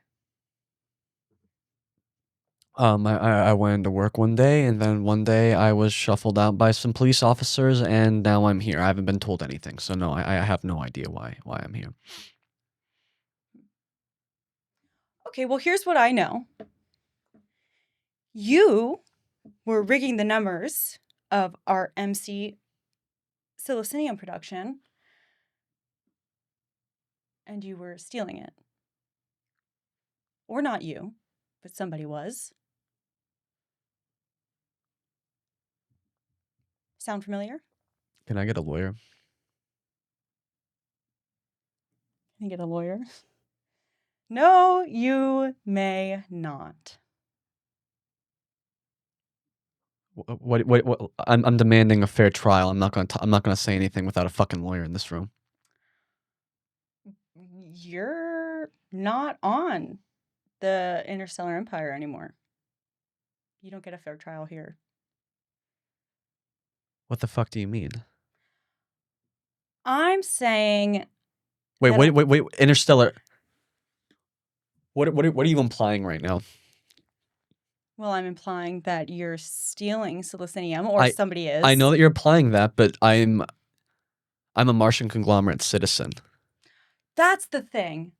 I went into work one day, and then one day I was shuffled out by some police officers, and now I'm here. I haven't been told anything, so no, I have no idea why I'm here. Okay, well, here's what I know. You were rigging the numbers of our MC Silicinium production, and you were stealing it. Or not you, but somebody was. Sound familiar? Can I get a lawyer? Can you get a lawyer? No, you may not. What? I'm demanding a fair trial. I'm not gonna say anything without a fucking lawyer in this room. You're not on the Interstellar Empire anymore. You don't get a fair trial here. What the fuck do you mean? I'm saying. Wait, Interstellar. What are you implying right now? Well, I'm implying that you're stealing Silicinium, or somebody is. I know that you're implying that, but I'm a Martian conglomerate citizen. That's the thing.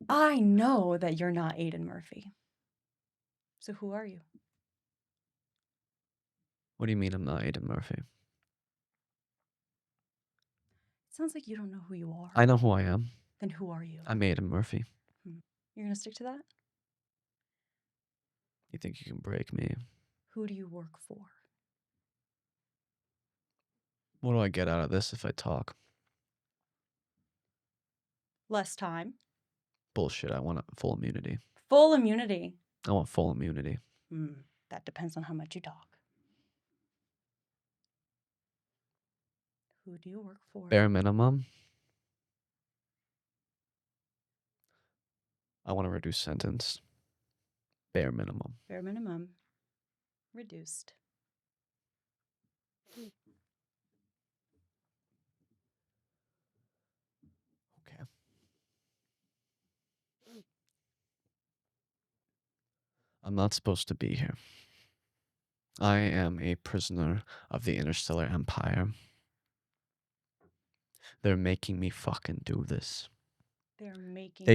I know that you're not Aiden Murphy. So who are you? What do you mean I'm not Aiden Murphy? Sounds like you don't know who you are. I know who I am. Then who are you? I'm Aiden Murphy. You're gonna stick to that? You think you can break me? Who do you work for? What do I get out of this if I talk? Less time. Bullshit. I want full immunity. Full immunity. I want full immunity. That depends on how much you talk. Who do you work for? Bare minimum. I want to reduce sentence. Bare minimum. Bare minimum. Reduced. Okay. I'm not supposed to be here. I am a prisoner of the Interstellar Empire. They're making me fucking do this. They're making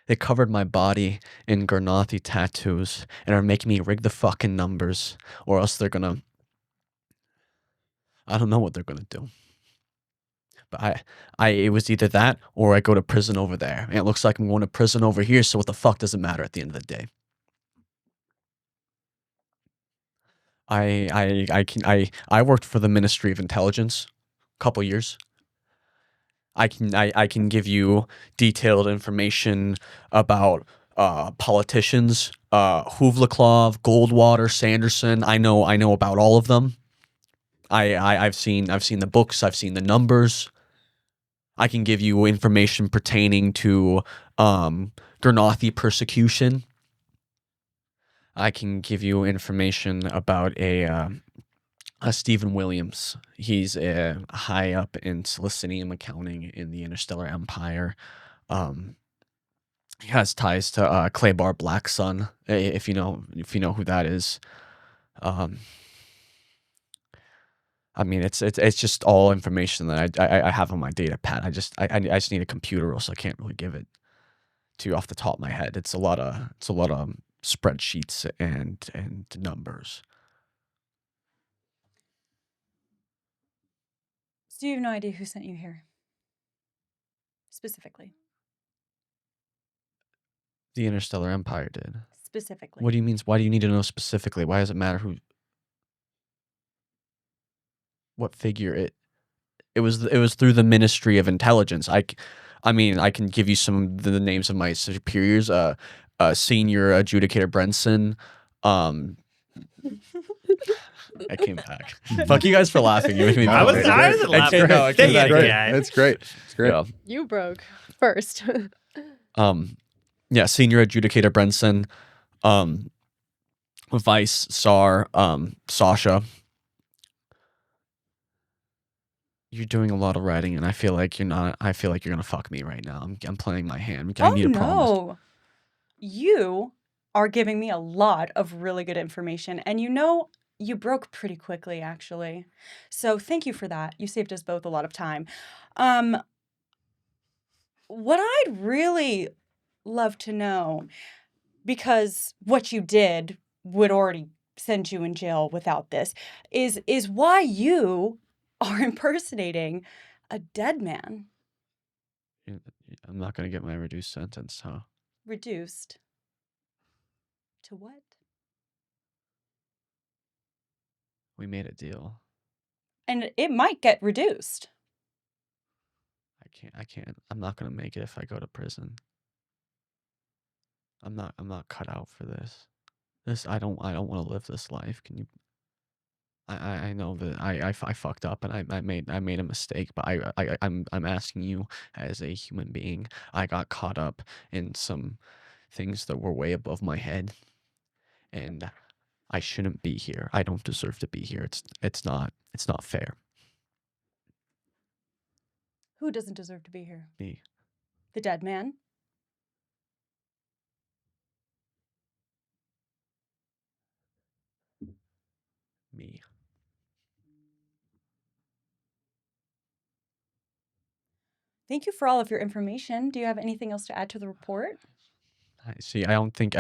They covered my body in Garnathi tattoos and are making me rig the fucking numbers, or else they're gonna. I don't know what they're gonna do. But it was either that or I go to prison over there. And it looks like I'm going to prison over here, so what the fuck does it matter at the end of the day? I worked for the Ministry of Intelligence a couple years. I can give you detailed information about politicians, Huvlaklov, Goldwater, Sanderson. I know about all of them. I've seen the books, I've seen the numbers. I can give you information pertaining to Garnathi persecution. I can give you information about a Stephen Williams. He's high up in Silicium accounting in the Interstellar Empire. He has ties to Claybar Blacksun, if you know who that is. I mean, it's just all information that I have on my data pad. I just need a computer, or else I can't really give it to you off the top of my head. It's a lot of spreadsheets and numbers. So you have no idea who sent you here? Specifically. The Interstellar Empire did. Specifically. What do you mean? Why do you need to know specifically? Why does it matter who? What figure it was through the Ministry of Intelligence. I mean, I can give you some of the names of my superiors. Senior Adjudicator Brenson. I came back. Fuck you guys for laughing. You made me I wasn't laughing. No, it Say came it back. again. It's great. It's great. Yeah. You broke first. Yeah, Senior Adjudicator Brenson. Vice Sar. Sasha. You're doing a lot of writing, and I feel like you're not. I feel like you're gonna fuck me right now. I'm playing my hand. I need a promise. No. You are giving me a lot of really good information, and you broke pretty quickly, actually. So thank you for that. You saved us both a lot of time. What I'd really love to know, because what you did would already send you in jail without this, is why you are impersonating a dead man. I'm not gonna get my reduced sentence, huh? Reduced to what? We made a deal. And it might get reduced. I can't. I'm not gonna make it if I go to prison. I'm not cut out for this. I don't want to live this life. Can you? I know that I fucked up and I made a mistake, but I'm asking you as a human being. I got caught up in some things that were way above my head, and I shouldn't be here. I don't deserve to be here. It's not fair. Who doesn't deserve to be here? Me. The dead man? Me. Thank you for all of your information. Do you have anything else to add to the report? See, I don't think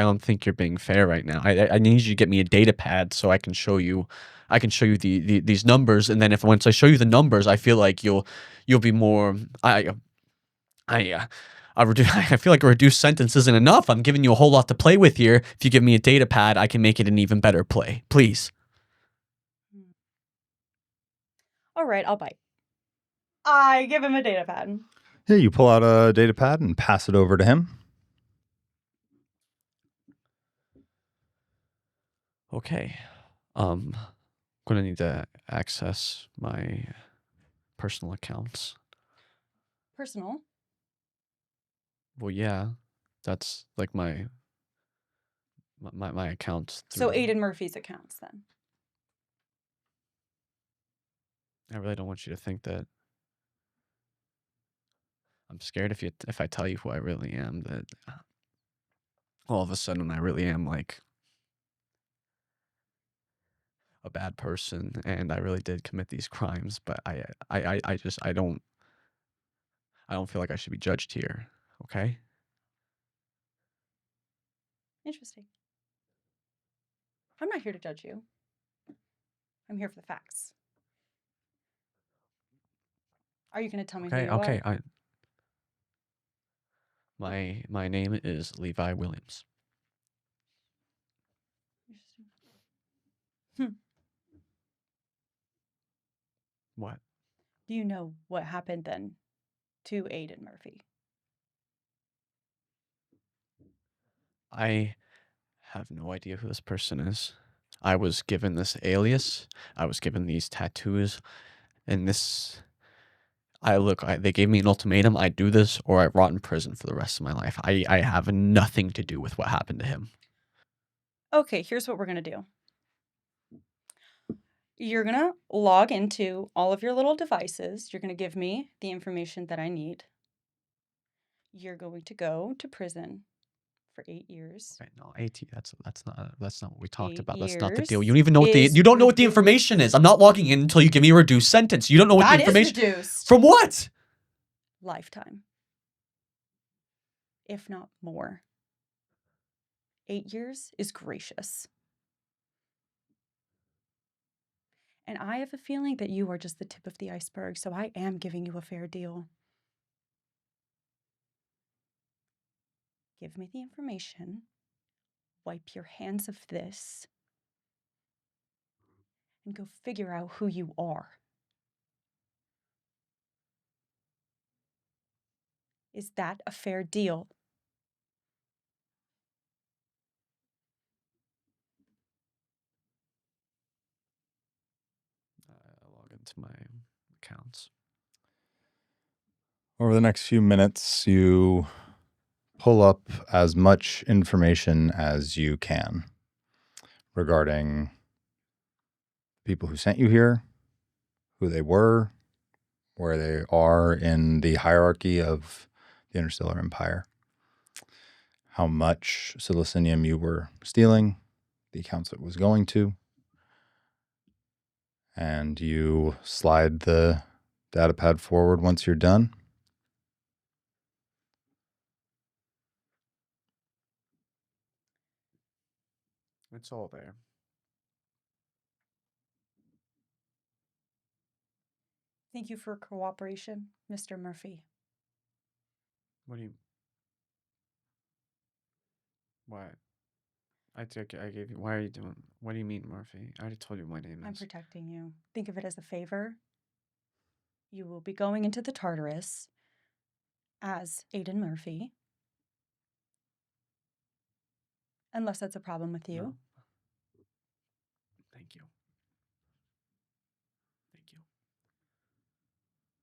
you're being fair right now. I need you to get me a data pad so I can show you these numbers, and then once I show you the numbers, I feel like you'll be more. I feel like a reduced sentence isn't enough. I'm giving you a whole lot to play with here. If you give me a data pad, I can make it an even better play. Please. All right, I'll bite. I give him a data pad. Yeah, you pull out a data pad and pass it over to him. Okay. Gonna need to access my personal accounts. Personal. Well, yeah. That's like my account. So through- Aiden Murphy's accounts then. I really don't want you to think that. I'm scared if I tell you who I really am, that all of a sudden I really am like a bad person, and I really did commit these crimes. But I don't feel like I should be judged here. Okay. Interesting. I'm not here to judge you. I'm here for the facts. Are you going to tell me who you Okay. are? My name is Levi Williams. Interesting. What? Do you know what happened then to Aiden Murphy? I have no idea who this person is. I was given this alias. I was given these tattoos, and this. They gave me an ultimatum. I do this, or I rot in prison for the rest of my life. I have nothing to do with what happened to him. Okay, here's what we're going to do. You're going to log into all of your little devices. You're going to give me the information that I need. You're going to go to prison for 8 years. Right, no, 18. That's not what we talked 8 about. That's not the deal. You years don't even know what is you don't know what the reduced. information is. I'm not logging in until you give me a reduced sentence. You don't know what the That is information reduced. from what? Lifetime. If not more. 8 years is gracious. And I have a feeling that you are just the tip of the iceberg, so I am giving you a fair deal. Give me the information. Wipe your hands of this. And go figure out who you are. Is that a fair deal? I log into my accounts. Over the next few minutes, you pull up as much information as you can regarding people who sent you here, who they were, where they are in the hierarchy of the Interstellar Empire, how much silicinium you were stealing, the accounts it was going to, and you slide the data pad forward once you're done. It's all there. Thank you for cooperation, Mr. Murphy. What do you? What? I gave you. Why are you doing? What do you mean, Murphy? I already told you what my name I'm is. protecting you. Think of it as a favor. You will be going into the Tartarus as Aiden Murphy. Unless that's a problem with you. No. Thank you. Thank you.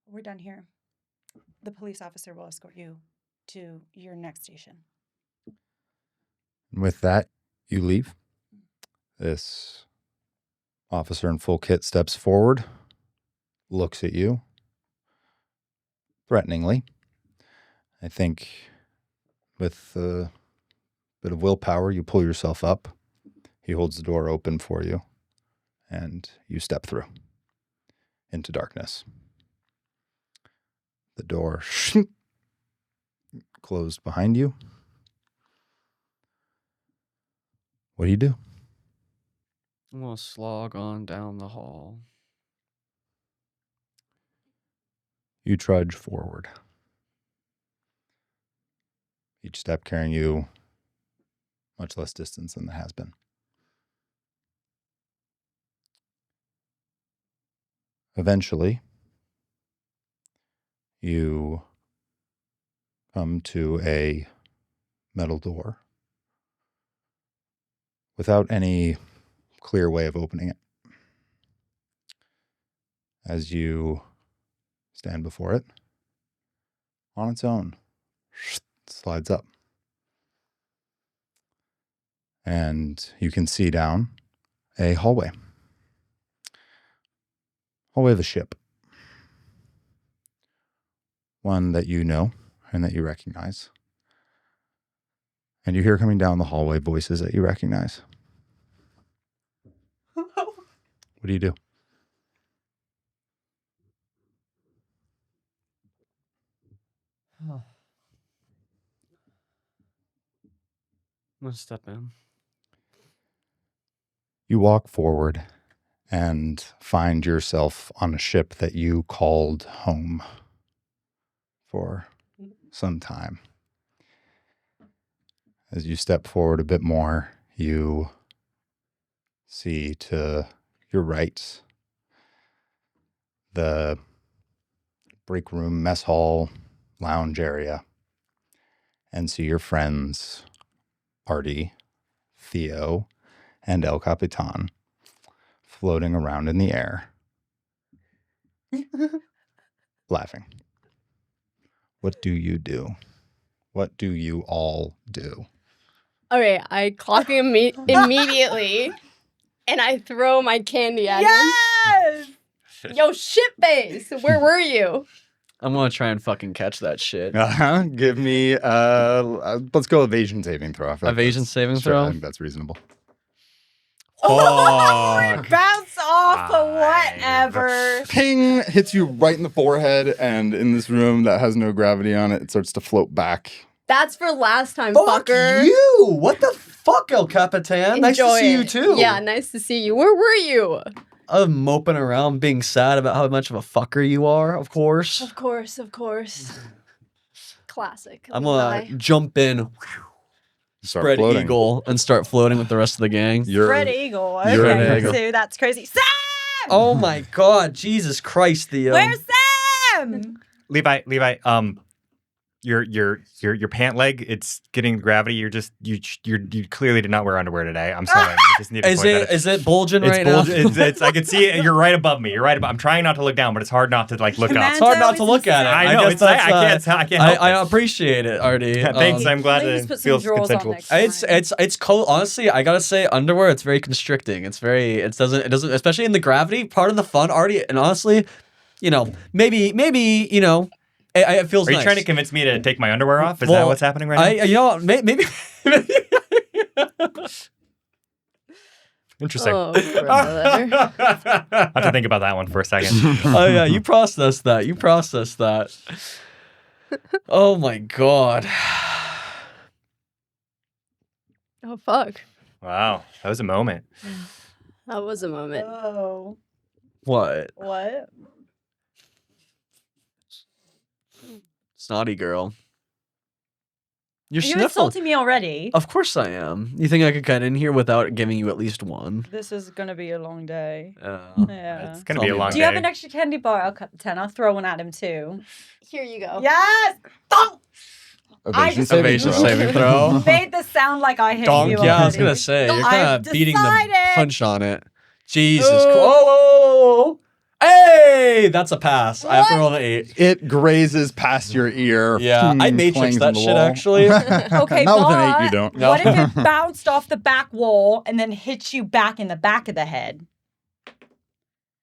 We're done here. The police officer will escort you to your next station. And with that, you leave. This officer in full kit steps forward, looks at you threateningly. I think with a bit of willpower, you pull yourself up. He holds the door open for you, and you step through into darkness. The door closed behind you. What do you do? I'm gonna slog on down the hall. You trudge forward. Each step carrying you much less distance than it has been. Eventually, you come to a metal door without any clear way of opening it. As you stand before it, on its own, slides up. And you can see down a hallway. Hallway of a ship. One that you know and that you recognize. And you hear coming down the hallway voices that you recognize. What do you do? I'm gonna step in. You walk forward and find yourself on a ship that you called home for some time. As you step forward a bit more, you see to your right the break room, mess hall, lounge area, and see your friends, Artie, Theo, and El Capitan floating around in the air, laughing. What do you do? What do you all do? All right, I clock him immediately, and I throw my candy at him. Yo, shit base, where were you? I'm gonna try and fucking catch that shit. Give me, let's go evasion saving throw. I feel like Evasion that's- saving sure, throw? I think that's reasonable. Oh, bounce off of whatever. Ping hits you right in the forehead, and in this room that has no gravity on it, it starts to float back. That's for last time, Fuck fucker. you! What the fuck, El Capitan? Nice to Enjoy see you it. too. Yeah, nice to see you. Where were you? I'm moping around, being sad about how much of a fucker you are. Of course. Of course. Classic. I'm gonna Levi. jump in, Start spread floating. eagle, and start floating with the rest of the gang. Fred Eagle. you're an Okay, eagle. so that's crazy. Sam! Oh my god, Jesus Christ, Theo. Where's Sam? Levi, your pant leg, it's getting gravity. You clearly did not wear underwear today. I'm sorry. I just need to Is point that out. it bulging It's right bulging. now? I can see it. You're right above me. I'm trying not to look down, but it's hard not to like look up. It's hard not to look at it. I know. guess It's I that's, can't. I can't help I it. appreciate it, Artie. Thanks. I'm glad Please it put some feels drawers on consensual. next time. It's cold. Honestly, I gotta say, underwear. It's very constricting. It doesn't, especially in the gravity part of the fun, Artie. And honestly, maybe, it feels Are you nice. trying to convince me to take my underwear off? Is that what's happening right now? You know, what, maybe. Interesting. Oh, brother. I have to think about that one for a second. Oh yeah, you process that. Oh my god. Oh, fuck. Wow, that was a moment. That was a moment. Oh. What? What? Snotty girl. You're Are you sniffling. insulting me already? Of course I am. You think I could get in here without giving you at least one? This is gonna be a long day. Yeah. Yeah. It's gonna Tell be a me long about Do you have day. an extra candy bar? I'll cut the 10. I'll throw one at him too. Here you go. Yes! Donk! Evasion Evasion throw. saving throw. Made this sound like I hit Donk. you Yeah, I was already. gonna say you're I've kind of beating the decided. punch on it. Jesus. Ooh. Oh! Hey, that's a pass. I have to roll an 8. It grazes past your ear. Yeah, I matrix clangs that on the shit, wall. actually. Okay, Not with an 8, but you don't. No. What if it bounced off the back wall and then hit you back in the back of the head?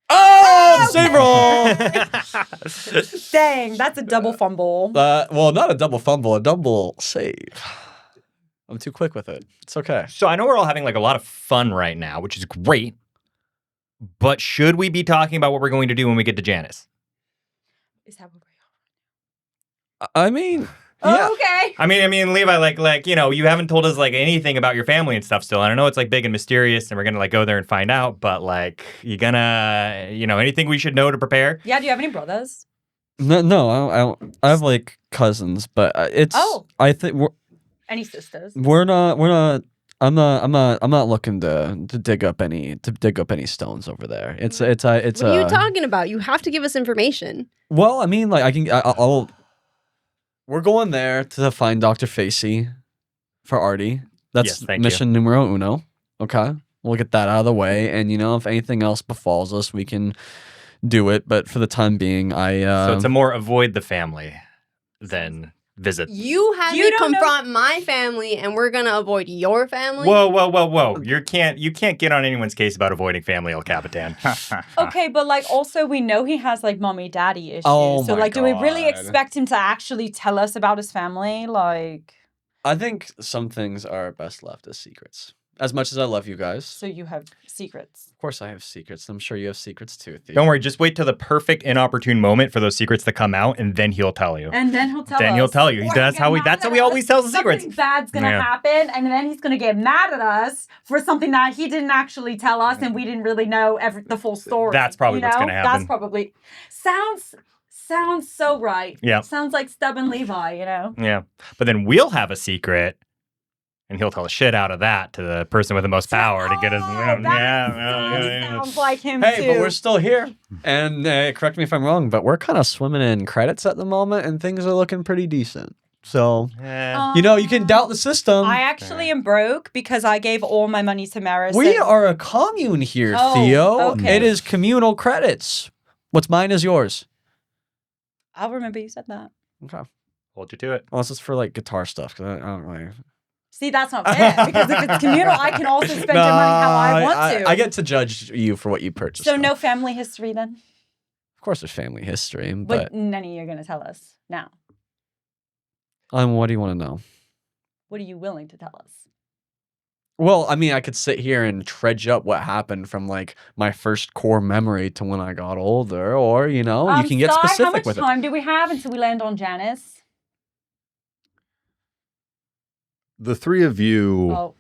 Oh, save roll. Dang, that's a double fumble. Well, not a double fumble, a double save. I'm too quick with it. It's okay. So I know we're all having like a lot of fun right now, which is great. But should we be talking about what we're going to do when we get to Janice? Is that what I mean, we're yeah. Okay. I mean, Levi, like you haven't told us like anything about your family and stuff still. And I know it's like big and mysterious, and we're gonna like go there and find out. But like, you gonna, anything we should know to prepare? Yeah, do you have any brothers? No, I don't. I have like cousins, but it's. Oh. I think Any sisters? we're not. I'm not looking to dig up any stones over there. It's What are you talking about? You have to give us information. Well, I mean, like I'll. We're going there to find Dr. Facey for Artie. That's Yes, thank you. mission numero uno. Okay, we'll get that out of the way, and if anything else befalls us, we can do it. But for the time being, So it's a more avoid the family than visit. You had You me don't know- confront my family, and we're gonna avoid your family. Whoa. You can't get on anyone's case about avoiding family, El Capitan. Okay, but like also we know he has like mommy daddy issues. Oh so my like do we really God. expect him to actually tell us about his family? Like I think some things are best left as secrets. As much as I love you guys, so you have secrets. of course I have secrets. I'm sure you have secrets too, Theo. Don't worry, just wait till the perfect inopportune moment for those secrets to come out, and then he'll tell you. And then he'll tell us. Then he'll tell you. Or That's he'll get that's mad how he at always us. tells the secrets. Something bad's gonna Yeah. happen, and then he's gonna get mad at us for something that he didn't actually tell us, and we didn't really know the full story. That's probably what's gonna happen. That's probably sounds so right. Yeah. Sounds like stubborn Levi, you know. Yeah. But then we'll have a secret, and he'll tell the shit out of that to the person with the most power to get his. Sounds like him Hey, too. but we're still here. And correct me if I'm wrong, but we're kind of swimming in credits at the moment, and things are looking pretty decent. So, you know, you can doubt the system. I actually am broke because I gave all my money to Maris. We and- are a commune here, Oh, Theo. okay. It is communal credits. What's mine is yours. I'll remember you said that. Okay. Hold you to it. Unless it's for like guitar stuff, because I don't really. See, that's not fair because if it's communal, I can also spend your money how I want to. I get to judge you for what you purchased. So though. no family history then? Of course, there's family history, But but none of you are going to tell us now. what do you want to know? What are you willing to tell us? Well, I mean, I could sit here and trudge up what happened from like my first core memory to when I got older, or you know, you can get Sky, specific how much with it. time do we have until we land on Janice? The three of you Oh,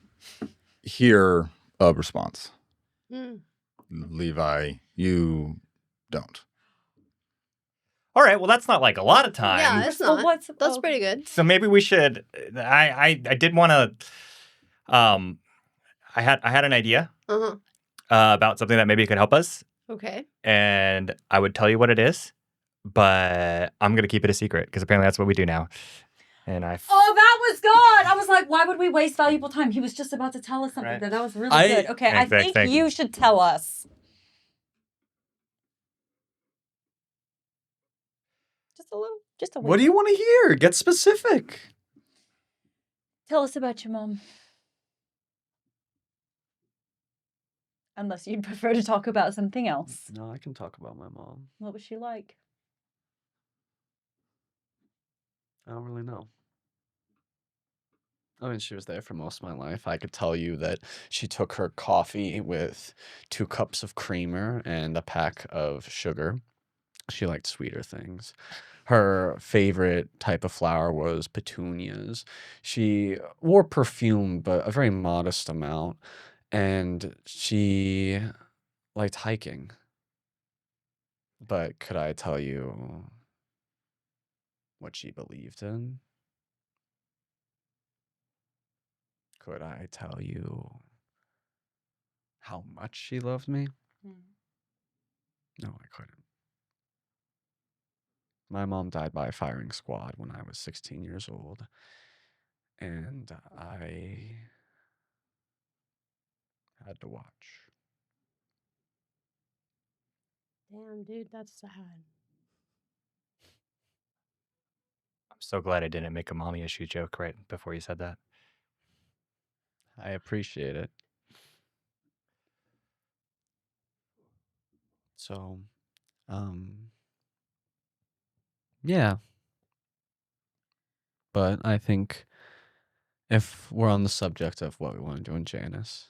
hear a response. Hmm. Levi, you don't. All right. Well, that's not like a lot of time. Yeah, it's Well, not. That's oh, pretty good. So maybe we should. I did want to. I had an idea Uh-huh. about something that maybe could help us, Okay. and I would tell you what it is, but I'm gonna keep it a secret because apparently that's what we do now. And Oh, that was good. I was like, why would we waste valuable time? He was just about to tell us something. Right. That was really good. Okay, I think Thanks. you should tell us. Just a little. Just a What do you want to hear? Get specific. Tell us about your mom. Unless you'd prefer to talk about something else. No, I can talk about my mom. What was she like? I don't really know. I mean, she was there for most of my life. I could tell you that she took her coffee with 2 cups of creamer and a pack of sugar. She liked sweeter things. Her favorite type of flower was petunias. She wore perfume, but a very modest amount. And she liked hiking. But could I tell you what she believed in? Could I tell you how much she loved me? No, I couldn't. My mom died by a firing squad when I was 16 years old. And I had to watch. Damn, dude, that's sad. I'm so glad I didn't make a mommy issue joke right before you said that. I appreciate it. So, yeah. But I think if we're on the subject of what we want to do in Janice,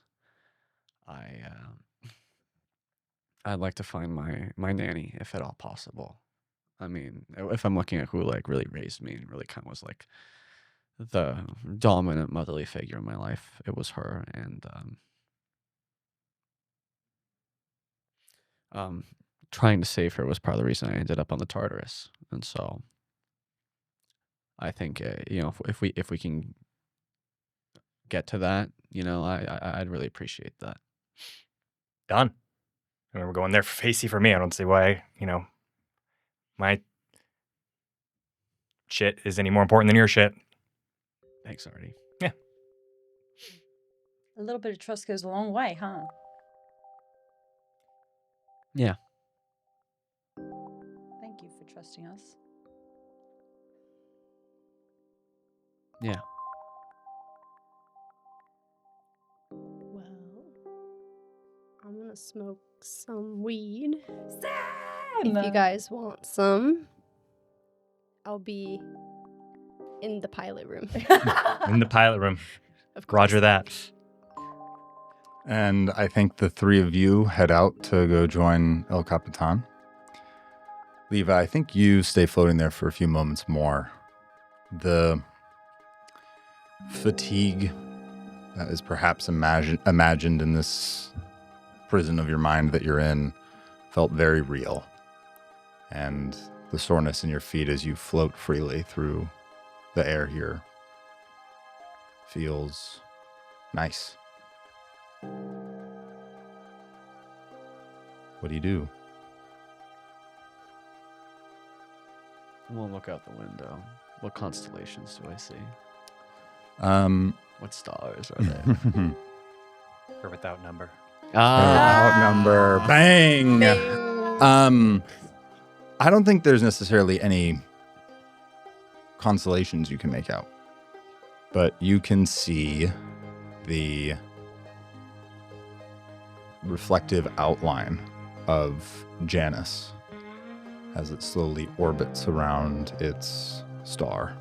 I'd like to find my nanny if at all possible. I mean, if I'm looking at who like really raised me and really kind of was like the dominant motherly figure in my life, it was her. And trying to save her was part of the reason I ended up on the Tartarus. And so I think you know, if we can get to that, you know, I'd really appreciate that. Done. I mean, we're going there for Facey for me. I don't see why, you know, my shit is any more important than your shit. Thanks, Artie. A little bit of trust goes a long way, huh? Yeah. Thank you for trusting us. Yeah. Well, I'm gonna smoke some weed. If you guys want some, I'll be in the pilot room. In the pilot room. Of course. Roger that. And I think the three of you head out to go join El Capitan. Levi, I think you stay floating there for a few moments more. The fatigue that is perhaps imagined in this prison of your mind that you're in felt very real. And the soreness in your feet as you float freely through the air here feels nice. What do you do? We'll look out the window. What constellations do I see? What stars are there? Or without number. Outnumber. Bang! Bing. I don't think there's necessarily any constellations you can make out, but you can see the reflective outline of Janus as it slowly orbits around its star,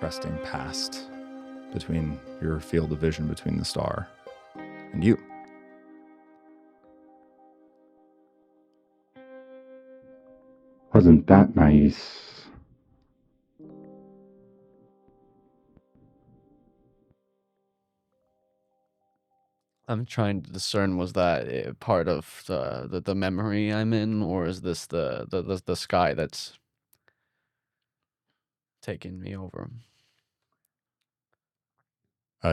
resting past between your field of vision between the star and you. Wasn't that nice? I'm trying to discern, was that part of the memory I'm in, or is this the sky that's taking me over?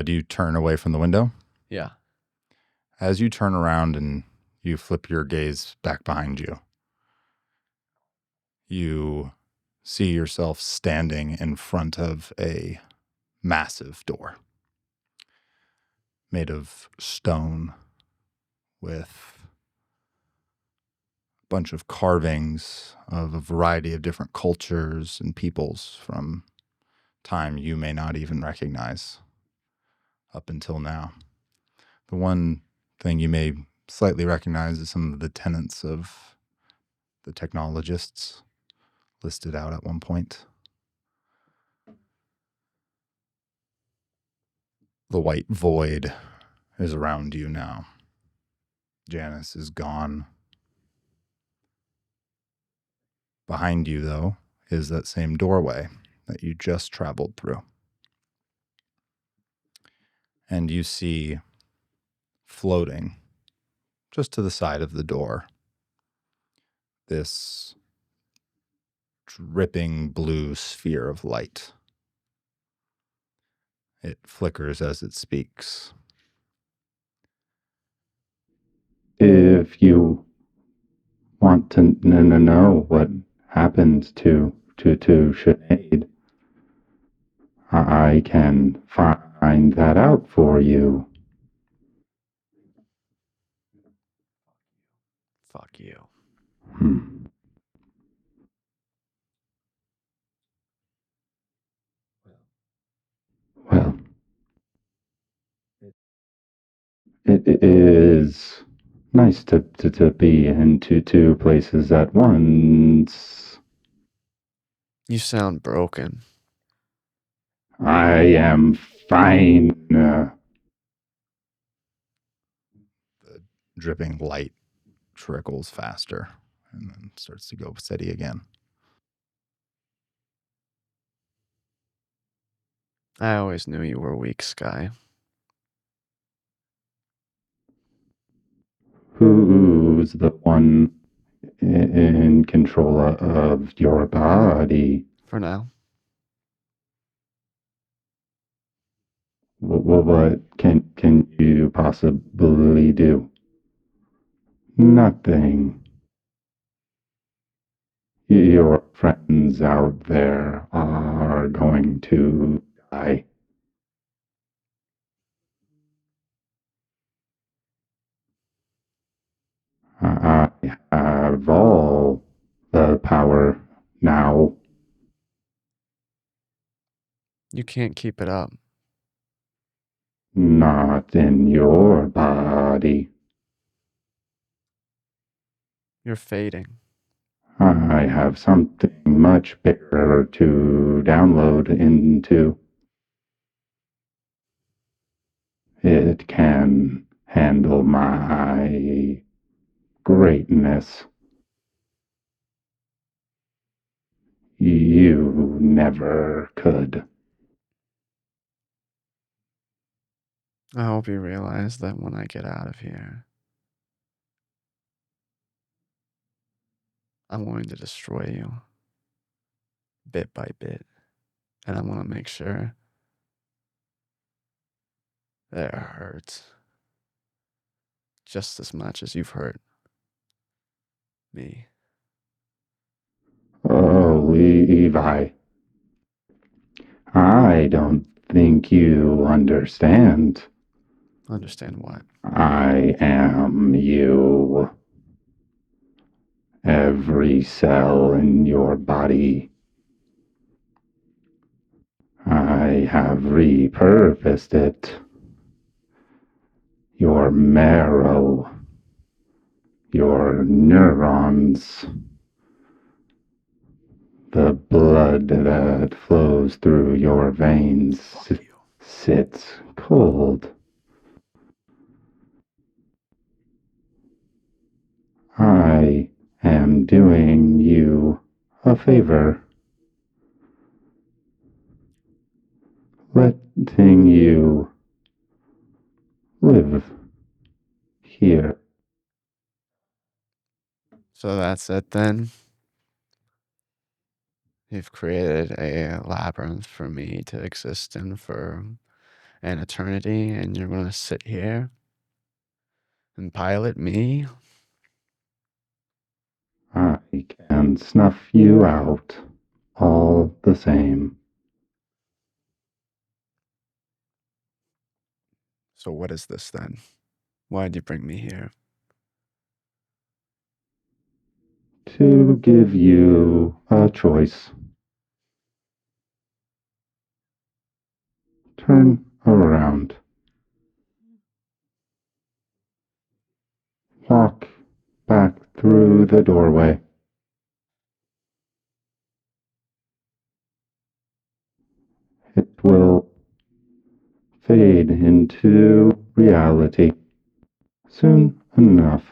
Do you turn away from the window? Yeah. As you turn around and you flip your gaze back behind you, you see yourself standing in front of a massive door made of stone with a bunch of carvings of a variety of different cultures and peoples from time you may not even recognize up until now. The one thing you may slightly recognize is some of the tenets of the technologists listed out at one point. The white void is around you now. Janus is gone. Behind you, though, is that same doorway that you just traveled through. And you see floating just to the side of the door this dripping blue sphere of light. It flickers as it speaks. If you want to know what happened to Sinead, I can find that out for you. Fuck you. Well, it is nice to be in two places at once. You sound broken. I am fine. The dripping light trickles faster and then starts to go steady again. I always knew you were weak, Sky. Who's the one in control of your body? For now. What can you possibly do? Nothing. Your friends out there are going to die. I have all the power now. You can't keep it up. Not in your body. You're fading. I have something much bigger to download into. It can handle my greatness. You never could. I hope you realize that when I get out of here, I'm going to destroy you bit by bit. And I'm going to make sure that it hurts just as much as you've hurt me. Oh, Levi. I don't think you understand. Understand what? I am you. Every cell in your body. I have repurposed it. Your marrow. Your neurons. The blood that flows through your veins sits cold. I am doing you a favor. Letting you live here. So that's it then. You've created a labyrinth for me to exist in for an eternity, and you're going to sit here and pilot me? I can snuff you out all the same. So what is this then? Why'd you bring me here? To give you a choice. Turn around. Walk back through the doorway. It will fade into reality soon enough.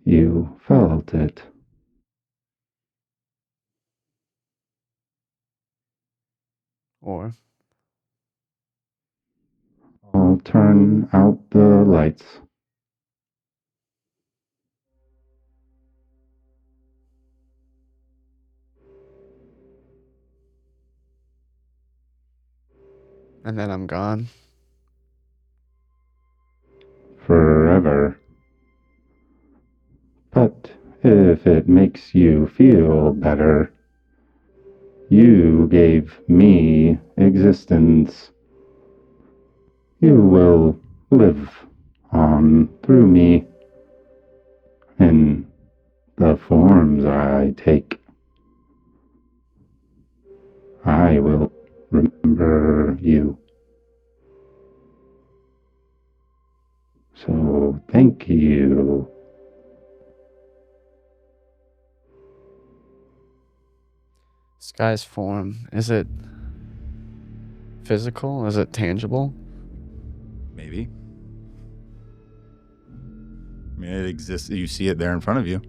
You felt it. Or I'll turn out the lights. and then I'm gone. Forever. But if it makes you feel better, you gave me existence. You will live on through me in the forms I take. I will remember you. So thank you. This guy's form, is it physical? Is it tangible? Maybe. I mean, it exists. You see it there in front of you.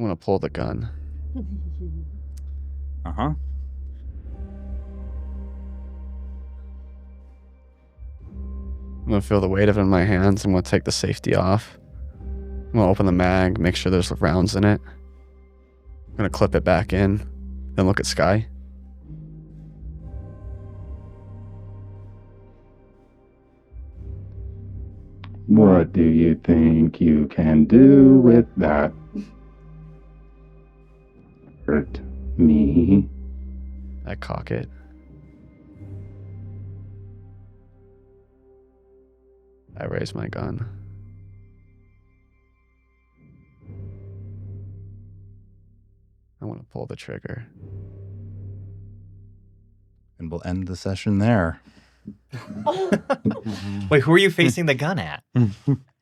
I'm going to pull the gun. Uh-huh. I'm going to feel the weight of it in my hands. I'm going to take the safety off. I'm going to open the mag, make sure there's rounds in it. I'm going to clip it back in, then look at Sky. What do you think you can do with that? Hurt me? I cock it. I raise my gun. want to pull the trigger. And we'll end the session there. Wait, who are you facing the gun at?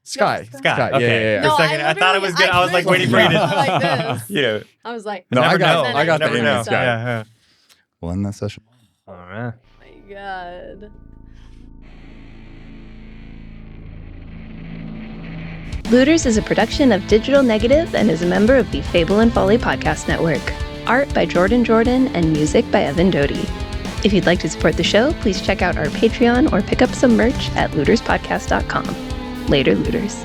Sky. Scott. Okay. Yeah. For a second, I thought it was good. I was like waiting for you to. like this. You know, I was like, No, I never got- know. I got You never the know. image, Scott. Yeah. We'll end that session. All right. oh my god. Looters is a production of Digital Negative and is a member of the Fable and Folly podcast network. Art by Jordan and music by Evan Doty. If you'd like to support the show, please check out our Patreon or pick up some merch at looterspodcast.com. Later, looters.